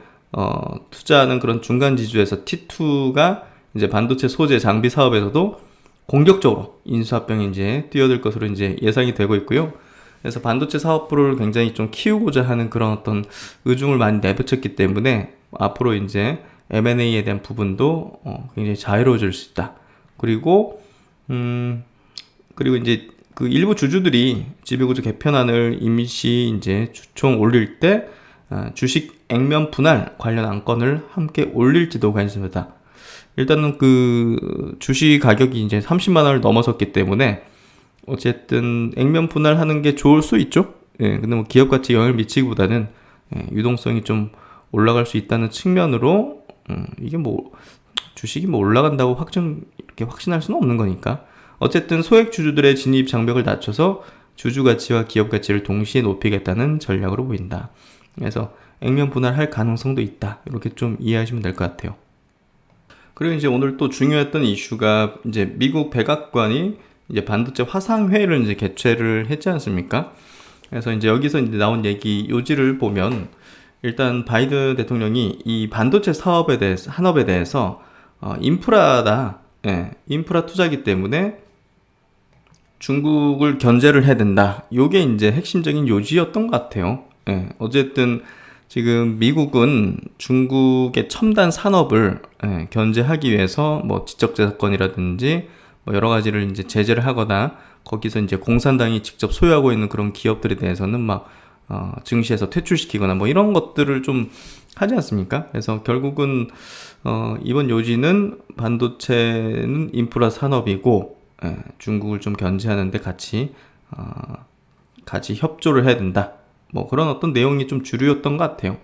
투자하는 그런 중간 지주에서 T2가 이제 반도체 소재 장비 사업에서도 공격적으로 인수합병에 이제 뛰어들 것으로 이제 예상이 되고 있고요. 그래서 반도체 사업부를 굉장히 좀 키우고자 하는 그런 어떤 의중을 많이 내비쳤기 때문에 앞으로 이제 M&A에 대한 부분도 굉장히 자유로워질 수 있다. 그리고 이제 그 일부 주주들이 지배구조 개편안을 임시 이제 주총 올릴 때 주식 액면 분할 관련 안건을 함께 올릴지도 관심이다. 일단은 그 주식 가격이 이제 30만 원을 넘어섰기 때문에 어쨌든 액면 분할하는 게 좋을 수 있죠. 예, 근데 뭐 기업 가치에 영향을 미치기보다는 유동성이 좀 올라갈 수 있다는 측면으로 이게 뭐 주식이 뭐 올라간다고 이렇게 확신할 수는 없는 거니까. 어쨌든 소액 주주들의 진입 장벽을 낮춰서 주주 가치와 기업 가치를 동시에 높이겠다는 전략으로 보인다. 그래서 액면 분할할 가능성도 있다. 이렇게 좀 이해하시면 될 것 같아요. 그리고 이제 오늘 또 중요했던 이슈가 이제 미국 백악관이 이제 반도체 화상회의를 이제 개최를 했지 않습니까? 그래서 이제 여기서 이제 나온 얘기 요지를 보면 일단 바이든 대통령이 이 반도체 산업에 대해서 인프라다. 예, 인프라 투자기 때문에 중국을 견제를 해야 된다. 요게 이제 핵심적인 요지였던 것 같아요. 예, 어쨌든 지금 미국은 중국의 첨단 산업을 견제하기 위해서 뭐 지적재산권이라든지 뭐 여러 가지를 이제 제재를 하거나 거기서 이제 공산당이 직접 소유하고 있는 그런 기업들에 대해서는 막 증시에서 퇴출시키거나 뭐 이런 것들을 좀 하지 않습니까? 그래서 결국은 이번 요지는 반도체는 인프라 산업이고 중국을 좀 견제하는데 같이 협조를 해야 된다. 뭐 그런 어떤 내용이 좀 주류였던 것 같아요.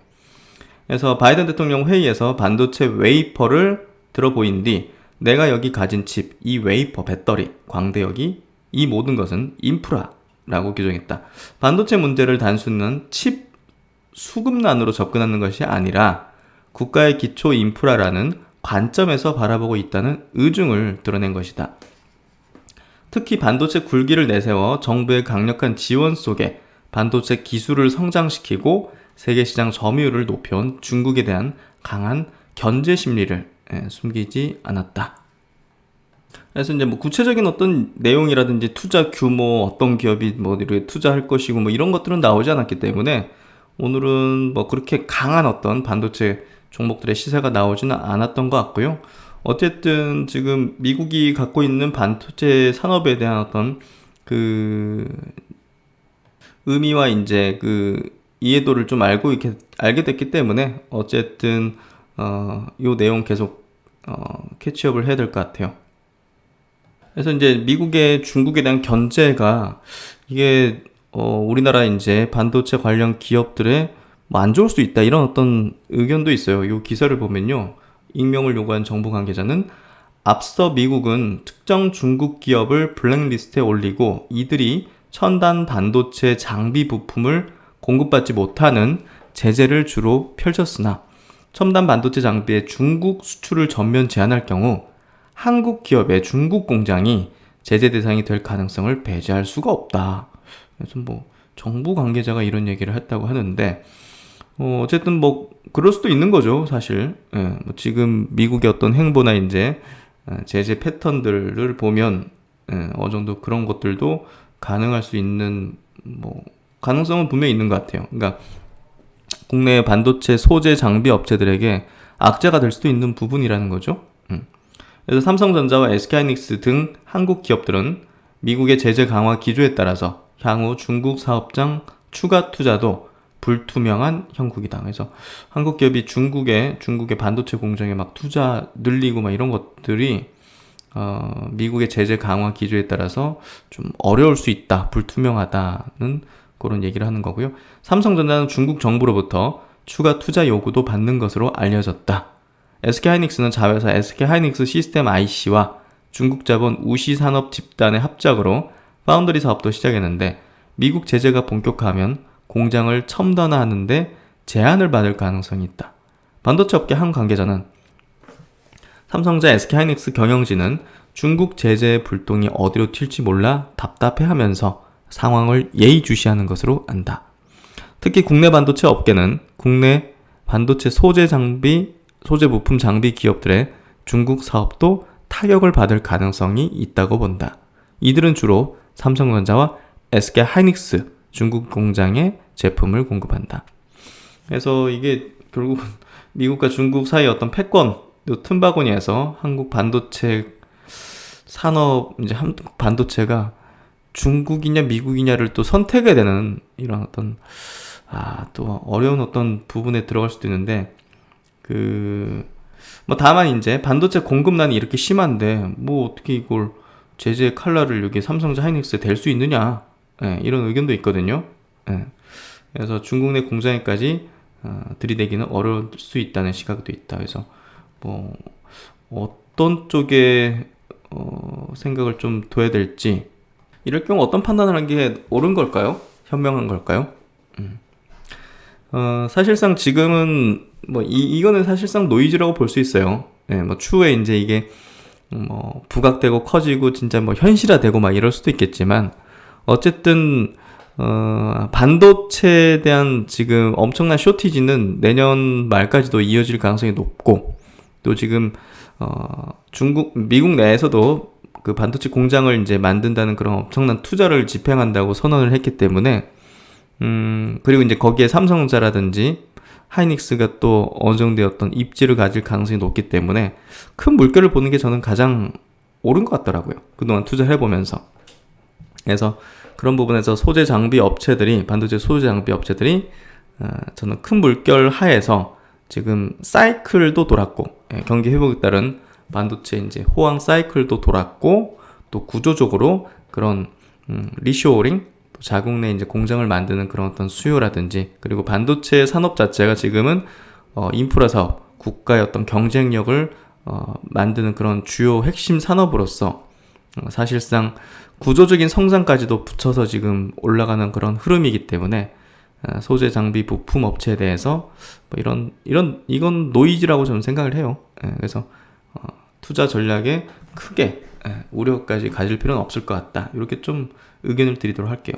그래서 바이든 대통령 회의에서 반도체 웨이퍼를 들어보인 뒤 내가 여기 가진 칩, 이 웨이퍼, 배터리, 광대역이 이 모든 것은 인프라라고 규정했다. 반도체 문제를 단순한 칩 수급난으로 접근하는 것이 아니라 국가의 기초 인프라라는 관점에서 바라보고 있다는 의중을 드러낸 것이다. 특히 반도체 굴기를 내세워 정부의 강력한 지원 속에 반도체 기술을 성장시키고 세계시장 점유율을 높여온 중국에 대한 강한 견제 심리를 숨기지 않았다. 그래서 이제 뭐 구체적인 어떤 내용이라든지 투자 규모, 어떤 기업이 뭐 이렇게 투자할 것이고 뭐 이런 것들은 나오지 않았기 때문에 오늘은 뭐 그렇게 강한 어떤 반도체 종목들의 시세가 나오지는 않았던 것 같고요. 어쨌든 지금 미국이 갖고 있는 반도체 산업에 대한 어떤 그 의미와 이제 그 이해도를 좀 알게 됐기 때문에 어쨌든 요 내용 계속 캐치업을 해야 될 것 같아요. 그래서 이제 미국의 중국에 대한 견제가 이게 우리나라 이제 반도체 관련 기업들에 뭐 안 좋을 수 있다 이런 어떤 의견도 있어요. 이 기사를 보면요, 익명을 요구한 정부 관계자는 앞서 미국은 특정 중국 기업을 블랙리스트에 올리고 이들이 첨단 반도체 장비 부품을 공급받지 못하는 제재를 주로 펼쳤으나 첨단 반도체 장비의 중국 수출을 전면 제한할 경우 한국 기업의 중국 공장이 제재 대상이 될 가능성을 배제할 수가 없다. 그래서 뭐 정부 관계자가 이런 얘기를 했다고 하는데 어쨌든 뭐 그럴 수도 있는 거죠, 사실. 뭐 지금 미국의 어떤 행보나 이제 제재 패턴들을 보면 어느 정도 그런 것들도 가능할 수 있는 뭐 가능성은 분명히 있는 것 같아요. 그러니까 국내 반도체 소재 장비 업체들에게 악재가 될 수도 있는 부분이라는 거죠. 그래서 삼성전자와 SK하이닉스 등 한국 기업들은 미국의 제재 강화 기조에 따라서 향후 중국 사업장 추가 투자도 불투명한 형국이다. 그래서 한국 기업이 중국의 반도체 공장에 막 투자 늘리고 막 이런 것들이 미국의 제재 강화 기조에 따라서 좀 어려울 수 있다, 불투명하다는 그런 얘기를 하는 거고요. 삼성전자는 중국 정부로부터 추가 투자 요구도 받는 것으로 알려졌다. SK하이닉스는 자회사 SK하이닉스 시스템 IC와 중국 자본 우시산업 집단의 합작으로 파운드리 사업도 시작했는데 미국 제재가 본격화하면 공장을 첨단화하는데 제한을 받을 가능성이 있다. 반도체 업계 한 관계자는 삼성자 SK하이닉스 경영진은 중국 제재의 불똥이 어디로 튈지 몰라 답답해하면서 상황을 예의주시하는 것으로 안다. 특히 국내 반도체 업계는 국내 반도체 소재 부품 장비 기업들의 중국 사업도 타격을 받을 가능성이 있다고 본다. 이들은 주로 삼성전자와 SK하이닉스 중국 공장에 제품을 공급한다. 그래서 이게 결국은 미국과 중국 사이의 어떤 패권, 또 틈바구니에서 한국 반도체 산업, 이제 한국 반도체가 중국이냐 미국이냐를 또 선택해야 되는 이런 어떤 또 어려운 어떤 부분에 들어갈 수도 있는데 뭐 다만 이제 반도체 공급난이 이렇게 심한데 뭐 어떻게 이걸 제재 칼날을 여기 삼성자 하이닉스에 댈 수 있느냐, 이런 의견도 있거든요. 그래서 중국 내 공장에까지 들이대기는 어려울 수 있다는 시각도 있다. 그래서 뭐 어떤 쪽에 생각을 좀 둬야 될지, 이럴 경우 어떤 판단을 한 게 옳은 걸까요? 현명한 걸까요? 사실상 지금은 뭐 이거는 사실상 노이즈라고 볼 수 있어요. 뭐 추후에 이제 이게 뭐 부각되고 커지고 진짜 뭐 현실화되고 막 이럴 수도 있겠지만 어쨌든 반도체에 대한 지금 엄청난 쇼티지는 내년 말까지도 이어질 가능성이 높고, 또 지금 미국 내에서도 그 반도체 공장을 이제 만든다는 그런 엄청난 투자를 집행한다고 선언을 했기 때문에 그리고 이제 거기에 삼성전자라든지 하이닉스가 또 어느 정도의 어떤 입지를 가질 가능성이 높기 때문에 큰 물결을 보는 게 저는 가장 옳은 것 같더라고요. 그동안 투자를 해보면서. 그래서 그런 부분에서 반도체 소재 장비 업체들이 저는 큰 물결 하에서 지금 사이클도 돌았고, 경기 회복에 따른 반도체 이제 호황 사이클도 돌았고, 또 구조적으로 그런 리쇼어링, 자국 내 이제 공장을 만드는 그런 어떤 수요라든지, 그리고 반도체 산업 자체가 지금은 인프라 사업, 국가의 어떤 경쟁력을 만드는 그런 주요 핵심 산업으로서 사실상 구조적인 성장까지도 붙여서 지금 올라가는 그런 흐름이기 때문에 소재 장비 부품 업체에 대해서 뭐 이건 노이즈라고 저는 생각을 해요. 그래서 투자 전략에 크게 우려까지 가질 필요는 없을 것 같다. 이렇게 좀 의견을 드리도록 할게요.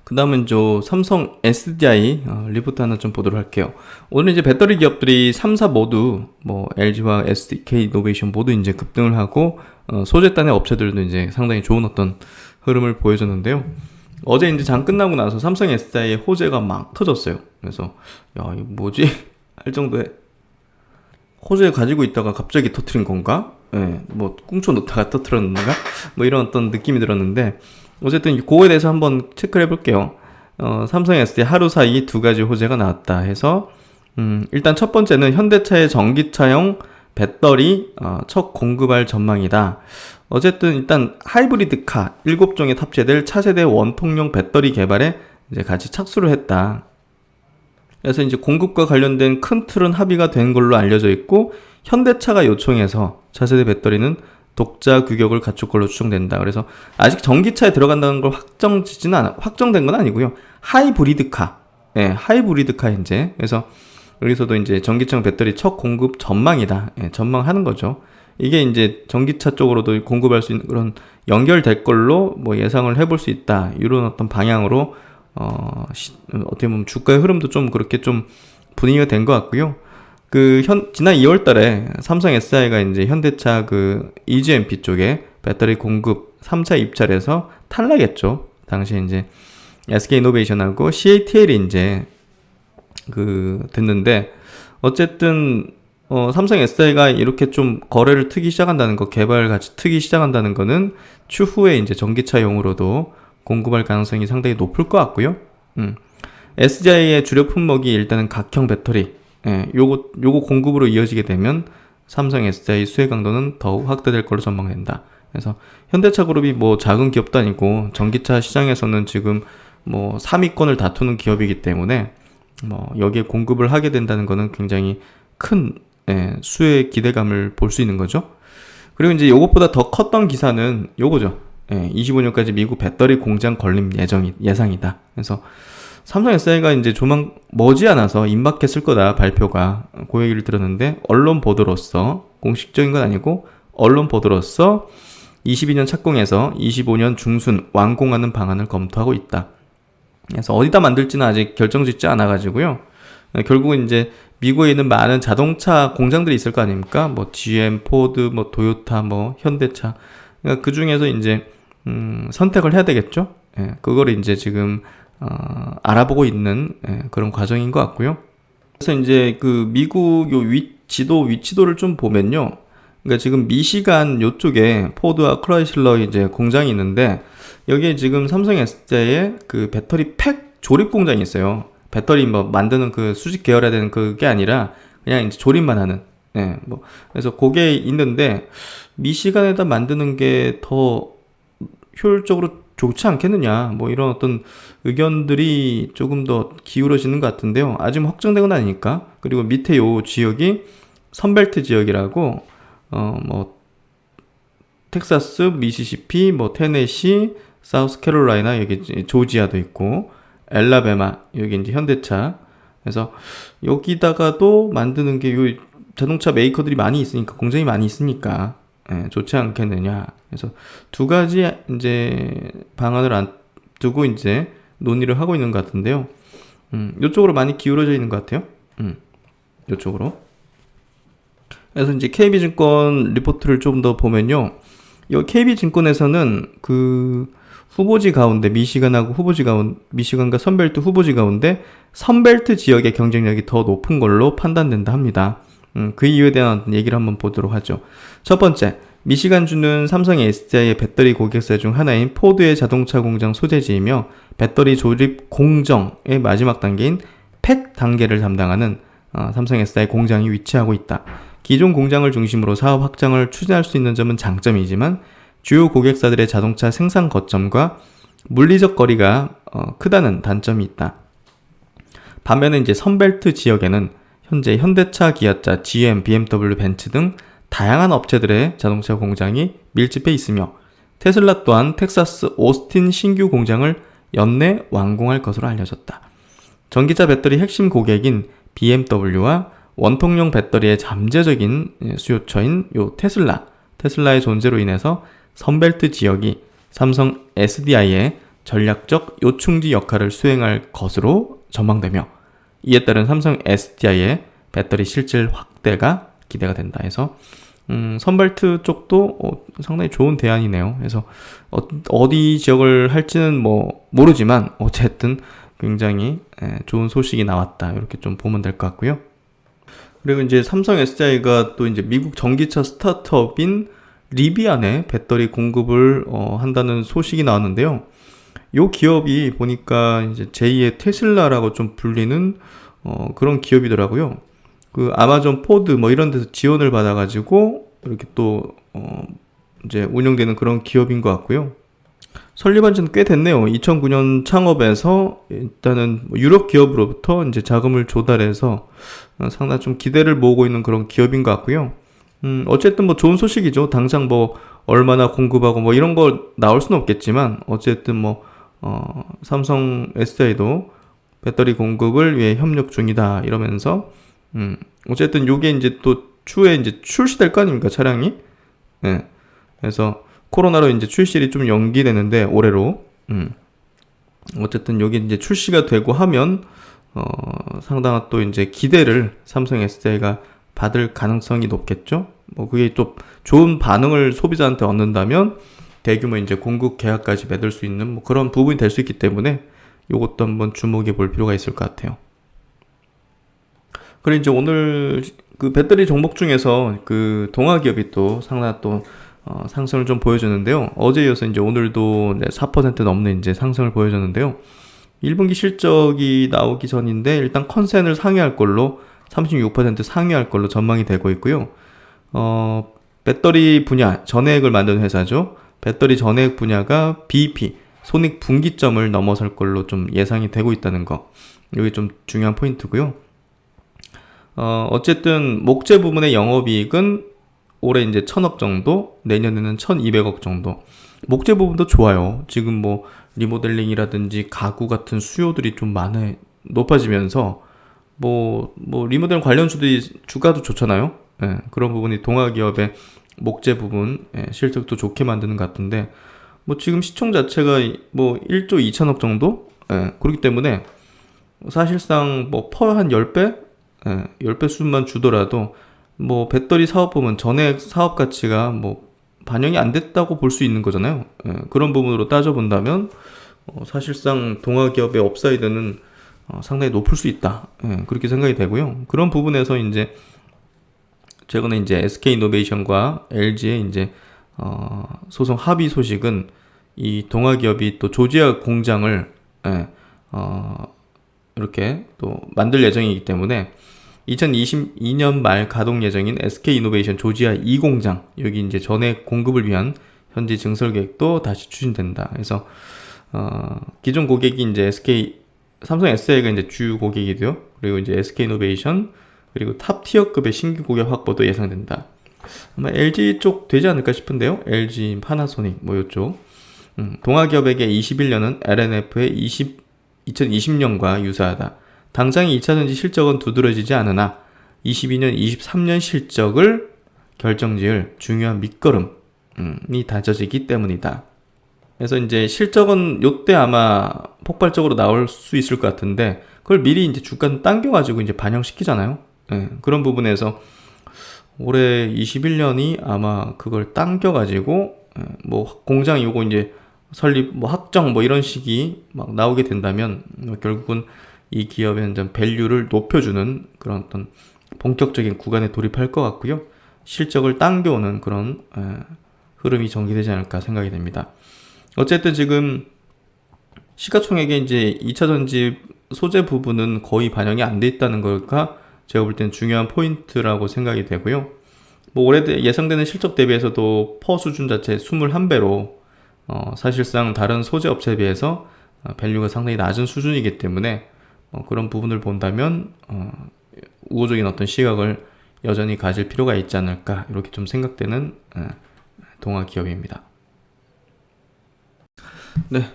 그 다음은 삼성 SDI 리포트 하나 좀 보도록 할게요. 오늘 이제 배터리 기업들이 3사 모두 뭐 LG와 SK 이노베이션 모두 이제 급등을 하고 소재단의 업체들도 이제 상당히 좋은 어떤 흐름을 보여줬는데요. 어제 이제 장 끝나고 나서 삼성 SDI의 호재가 막 터졌어요. 그래서 야 이거 뭐지 할 정도의 호재 가지고 있다가 갑자기 터트린 건가? 뭐 꽁쳐 놓다가 터트렸는가? 뭐 이런 어떤 느낌이 들었는데 어쨌든 그거에 대해서 한번 체크를 해볼게요. 삼성 SDI 하루 사이 두 가지 호재가 나왔다 해서 일단 첫 번째는 현대차의 전기차용 배터리 첫 공급할 전망이다. 어쨌든 일단 하이브리드카 7종에 탑재될 차세대 원통용 배터리 개발에 이제 같이 착수를 했다. 그래서 이제 공급과 관련된 큰 틀은 합의가 된 걸로 알려져 있고 현대차가 요청해서 차세대 배터리는 독자 규격을 갖출 걸로 추정된다. 그래서 아직 전기차에 들어간다는 걸 확정된 건 아니고요. 하이브리드카, 하이브리드카 이제 그래서 여기서도 이제 전기차용 배터리 첫 공급 전망이다. 전망하는 거죠. 이게 이제 전기차 쪽으로도 공급할 수 있는 그런 연결될 걸로 뭐 예상을 해볼 수 있다. 이런 어떤 방향으로 어떻게 보면 주가의 흐름도 좀 그렇게 좀 분위기가 된 것 같고요. 지난 2월 달에 삼성 SI가 이제 현대차 EGMP 쪽에 배터리 공급 3차 입찰에서 탈락했죠. 당시에 이제 SK 이노베이션하고 CATL이 이제 됐는데 어쨌든 삼성 SI가 이렇게 좀 거래를 트기 시작한다는 거, 개발 같이 트기 시작한다는 거는 추후에 이제 전기차용으로도 공급할 가능성이 상당히 높을 것 같고요. SDI의 주력 품목이 일단은 각형 배터리, 요거 공급으로 이어지게 되면 삼성 SDI 수혜 강도는 더욱 확대될 걸로 전망된다. 그래서 현대차 그룹이 뭐 작은 기업도 아니고 전기차 시장에서는 지금 뭐 3위권을 다투는 기업이기 때문에 뭐 여기에 공급을 하게 된다는 거는 굉장히 큰 수혜 기대감을 볼 수 있는 거죠. 그리고 이제 요것보다 더 컸던 기사는 요거죠. 25년까지 미국 배터리 공장 건립 예상이다. 그래서 삼성 SI가 이제 조만 머지않아서 임박했을 거다 발표가 그 얘기를 들었는데 언론 보도로서 공식적인 건 아니고 언론 보도로서 22년 착공해서 25년 중순 완공하는 방안을 검토하고 있다. 그래서 어디다 만들지는 아직 결정짓지 않아 가지고요. 결국은 이제 미국에 있는 많은 자동차 공장들이 있을 거 아닙니까? 뭐 GM, 포드, 뭐 도요타, 뭐 현대차. 그러니까 그 중에서 이제 선택을 해야 되겠죠. 그거를 이제 지금 알아보고 있는 그런 과정인 것 같고요. 그래서 이제 미국 요 위치도를 좀 보면요. 그러니까 지금 미시간 요쪽에 포드와 크라이슬러 이제 공장이 있는데 여기에 지금 삼성 SDI의 배터리 팩 조립 공장이 있어요. 배터리 뭐 만드는 수직 계열해야 되는 그게 아니라 그냥 이제 조립만 하는. 뭐 그래서 그게 있는데 미시간에다 만드는 게 더 효율적으로 좋지 않겠느냐 뭐 이런 어떤 의견들이 조금 더 기울어지는 것 같은데요. 아직 확정된 건 아니니까. 그리고 밑에 요 지역이 선벨트 지역이라고 뭐 텍사스, 미시시피, 뭐 테네시, 사우스캐롤라이나 여기 조지아도 있고 엘라베마 여기 이제 현대차. 그래서 여기다가도 만드는 게 요 자동차 메이커들이 많이 있으니까 공장이 많이 있으니까 좋지 않겠느냐. 그래서 두 가지 이제 방안을 두고 이제 논의를 하고 있는 것 같은데요. 이쪽으로 많이 기울어져 있는 것 같아요. 이쪽으로. 그래서 이제 KB증권 리포트를 좀 더 보면요. 이 KB증권에서는 후보지 가운데 미시간과 선벨트 후보지 가운데 선벨트 지역의 경쟁력이 더 높은 걸로 판단된다 합니다. 그 이유에 대한 얘기를 한번 보도록 하죠. 첫 번째, 미시간주는 삼성 SDI의 배터리 고객사 중 하나인 포드의 자동차 공장 소재지이며 배터리 조립 공정의 마지막 단계인 팩 단계를 담당하는 삼성 SDI 공장이 위치하고 있다. 기존 공장을 중심으로 사업 확장을 추진할 수 있는 점은 장점이지만 주요 고객사들의 자동차 생산 거점과 물리적 거리가 크다는 단점이 있다. 반면에 이제 선벨트 지역에는 현재 현대차, 기아차, GM, BMW, 벤츠 등 다양한 업체들의 자동차 공장이 밀집해 있으며 테슬라 또한 텍사스 오스틴 신규 공장을 연내 완공할 것으로 알려졌다. 전기차 배터리 핵심 고객인 BMW와 원통용 배터리의 잠재적인 수요처인 요 테슬라의 존재로 인해서 선벨트 지역이 삼성 SDI의 전략적 요충지 역할을 수행할 것으로 전망되며, 이에 따른 삼성 SDI의 배터리 실질 확대가 기대가 된다 해서 선벨트 쪽도 상당히 좋은 대안이네요. 그래서 어디 지역을 할지는 뭐 모르지만 어쨌든 굉장히 좋은 소식이 나왔다, 이렇게 좀 보면 될 것 같고요. 그리고 이제 삼성 SDI가 또 이제 미국 전기차 스타트업인 리비안에 배터리 공급을 한다는 소식이 나왔는데요. 요 기업이 보니까 이제 제2의 테슬라라고 좀 불리는 그런 기업이더라고요. 그 아마존, 포드 뭐 이런 데서 지원을 받아가지고 이렇게 또 이제 운영되는 그런 기업인 것 같고요. 설립한 지는 꽤 됐네요. 2009년 창업해서 일단은 유럽 기업으로부터 이제 자금을 조달해서 상당히 좀 기대를 모으고 있는 그런 기업인 것 같고요. 어쨌든 뭐 좋은 소식이죠. 당장 뭐 얼마나 공급하고 뭐 이런 거 나올 수는 없겠지만, 어쨌든 뭐 삼성 SDI도 배터리 공급을 위해 협력 중이다 이러면서 어쨌든 요게 이제 또 추후에 이제 출시될 거 아닙니까, 차량이? 네. 그래서 코로나로 이제 출시일이 좀 연기되는데 올해로 어쨌든 여기 이제 출시가 되고 하면 상당한 또 이제 기대를 삼성 SDI가 받을 가능성이 높겠죠. 뭐 그게 또 좋은 반응을 소비자한테 얻는다면 대규모 이제 공급 계약까지 맺을 수 있는 뭐 그런 부분이 될 수 있기 때문에 이것도 한번 주목해 볼 필요가 있을 것 같아요. 그리고 이제 오늘 그 배터리 종목 중에서 그 동아 기업이 또 상당히 또 상승을 좀 보여주는데요. 어제 이어서 이제 오늘도 4% 넘는 이제 상승을 보여줬는데요. 1분기 실적이 나오기 전인데 일단 컨센을 상회할 걸로 36% 상회할 걸로 전망이 되고 있고요. 배터리 분야 전해액을 만드는 회사죠. 배터리 전해액 분야가 BEP 손익 분기점을 넘어설 걸로 좀 예상이 되고 있다는 거. 이게 좀 중요한 포인트고요. 어쨌든 목재 부분의 영업이익은 올해 이제 1000억 정도, 내년에는 1200억 정도. 목재 부분도 좋아요. 지금 뭐 리모델링이라든지 가구 같은 수요들이 좀 높아지면서 뭐 리모델링 관련주들이 주가도 좋잖아요. 예, 그런 부분이 동아기업의 목재 부분 실적도 좋게 만드는 것 같은데, 뭐 지금 시총 자체가 뭐 1조 2천억 정도? 예, 그렇기 때문에 사실상 뭐 퍼 한 10배? 10배 수준만 주더라도 뭐 배터리 사업 보면 전액 사업 가치가 뭐 반영이 안 됐다고 볼 수 있는 거잖아요. 그런 부분으로 따져본다면 사실상 동아기업의 업사이드는 상당히 높을 수 있다. 그렇게 생각이 되고요. 그런 부분에서 이제 최근에 이제 SK이노베이션과 LG의 이제 소송 합의 소식은 이 동아기업이 또 조지아 공장을 이렇게 또 만들 예정이기 때문에 2022년 말 가동 예정인 SK이노베이션 조지아 2공장, 여기 이제 전액 공급을 위한 현지 증설 계획도 다시 추진된다. 그래서 기존 고객이 이제 삼성 SDI가 이제 주 고객이고요. 그리고 이제 SK이노베이션, 그리고 탑 티어급의 신규 고객 확보도 예상된다. 아마 LG 쪽 되지 않을까 싶은데요. LG, 파나소닉 뭐 이쪽. 동아기업에게 21년은 LNF의 2020년과 유사하다. 당장의 2차전지 실적은 두드러지지 않으나 22년, 23년 실적을 결정지을 중요한 밑거름이 다져지기 때문이다. 그래서 이제 실적은 요때 아마 폭발적으로 나올 수 있을 것 같은데, 그걸 미리 이제 주가는 당겨가지고 이제 반영시키잖아요. 그런 부분에서 올해 21년이 아마 그걸 당겨가지고 뭐 공장 요거 이제 설립 뭐 확정 뭐 이런 식이 막 나오게 된다면 결국은 이 기업의 완전 밸류를 높여주는 그런 어떤 본격적인 구간에 돌입할 것 같고요. 실적을 당겨오는 그런 흐름이 전개되지 않을까 생각이 됩니다. 어쨌든 지금 시가총액의 이제 2차전지 소재 부분은 거의 반영이 안 돼 있다는 걸까 제가 볼 때는 중요한 포인트라고 생각이 되고요. 뭐 올해 예상되는 실적 대비해서도 퍼 수준 자체 21배로 사실상 다른 소재 업체에 비해서 밸류가 상당히 낮은 수준이기 때문에 그런 부분을 본다면 우호적인 어떤 시각을 여전히 가질 필요가 있지 않을까, 이렇게 좀 생각되는 동아 기업입니다. 네,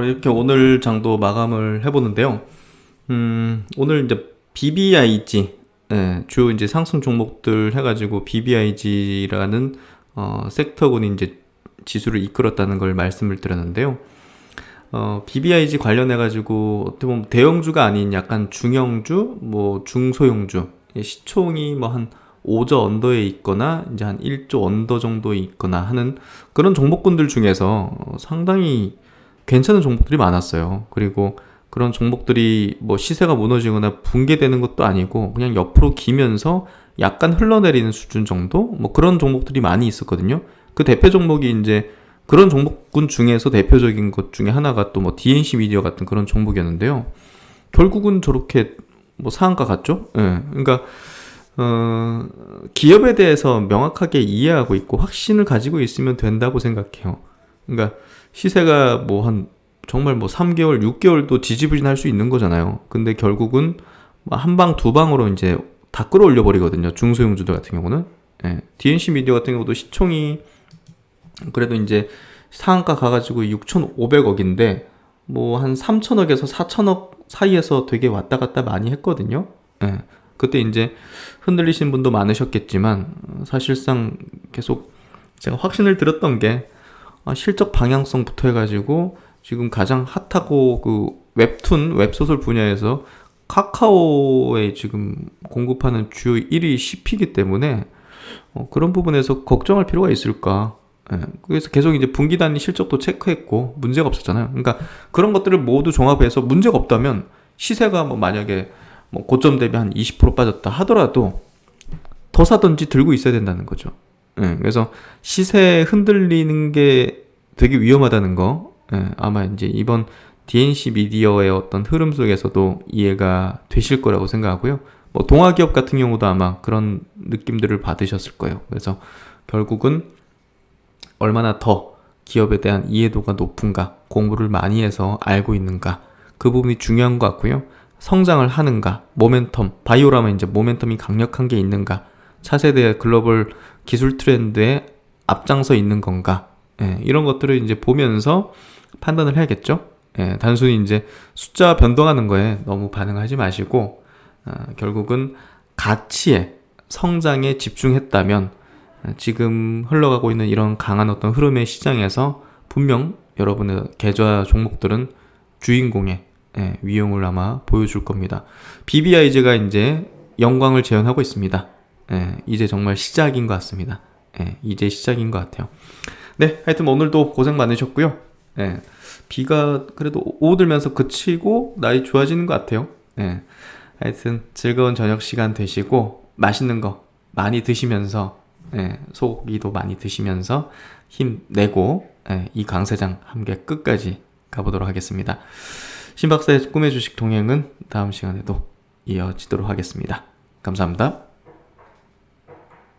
이렇게 오늘 장도 마감을 해보는데요. 오늘 이제 BBIG, 주요 이제 상승 종목들 해가지고 BBIG라는 섹터군이 이제 지수를 이끌었다는 걸 말씀을 드렸는데요. BBIG 관련해가지고 어떻게 보면 대형주가 아닌 약간 중형주, 뭐 중소형주, 시총이 뭐 한 5조 언더에 있거나 이제 한 1조 언더 정도에 있거나 하는 그런 종목군들 중에서 상당히 괜찮은 종목들이 많았어요. 그리고 그런 종목들이 뭐 시세가 무너지거나 붕괴되는 것도 아니고 그냥 옆으로 기면서 약간 흘러내리는 수준 정도? 뭐 그런 종목들이 많이 있었거든요. 그 대표 종목이 이제 그런 종목군 중에서 대표적인 것 중에 하나가 또 뭐 DNC 미디어 같은 그런 종목이었는데요. 결국은 저렇게 뭐 상한가 같죠? 예. 그러니까 기업에 대해서 명확하게 이해하고 있고 확신을 가지고 있으면 된다고 생각해요. 그러니까 시세가 뭐 한 정말 뭐 3개월, 6개월도 지지부진할 수 있는 거잖아요. 근데 결국은 한 방, 두 방으로 이제 다 끌어올려 버리거든요. 중소형주들 같은 경우는. 예. DNC 미디어 같은 경우도 시총이 그래도 이제 상한가 가가지고 6,500억인데 뭐 한 3천억에서 4천억 사이에서 되게 왔다 갔다 많이 했거든요. 예. 그때 이제 흔들리신 분도 많으셨겠지만 사실상 계속 제가 확신을 들었던 게 실적 방향성부터 해가지고 지금 가장 핫하고 그 웹툰, 웹소설 분야에서 카카오에 지금 공급하는 주요 1위 CP이기 때문에 그런 부분에서 걱정할 필요가 있을까? 예, 그래서 계속 이제 분기 단위 실적도 체크했고 문제가 없었잖아요. 그러니까 그런 것들을 모두 종합해서 문제가 없다면 시세가 뭐 만약에 뭐 고점 대비 한 20% 빠졌다 하더라도 더 사든지 들고 있어야 된다는 거죠. 예, 그래서 시세 흔들리는 게 되게 위험하다는 거, 아마 이제 이번 DNC 미디어의 어떤 흐름 속에서도 이해가 되실 거라고 생각하고요. 뭐 동아기업 같은 경우도 아마 그런 느낌들을 받으셨을 거예요. 그래서 결국은 얼마나 더 기업에 대한 이해도가 높은가, 공부를 많이 해서 알고 있는가, 그 부분이 중요한 것 같고요. 성장을 하는가, 모멘텀, 바이오라면 이제 모멘텀이 강력한 게 있는가, 차세대 글로벌 기술 트렌드에 앞장서 있는 건가, 이런 것들을 이제 보면서 판단을 해야겠죠. 단순히 이제 숫자 변동하는 거에 너무 반응하지 마시고, 결국은 가치에, 성장에 집중했다면 지금 흘러가고 있는 이런 강한 어떤 흐름의 시장에서 분명 여러분의 계좌 종목들은 주인공의 위용을 아마 보여줄 겁니다. BBIG가 이제 영광을 재현하고 있습니다. 이제 정말 시작인 것 같습니다. 이제 시작인 것 같아요. 네, 하여튼 오늘도 고생 많으셨고요. 비가 그래도 오들면서 그치고 날이 좋아지는 것 같아요. 하여튼 즐거운 저녁 시간 되시고 맛있는 거 많이 드시면서 소고기도 많이 드시면서 힘내고 이 강세장 함께 끝까지 가보도록 하겠습니다. 신박사의 꿈의 주식 동행은 다음 시간에도 이어지도록 하겠습니다. 감사합니다.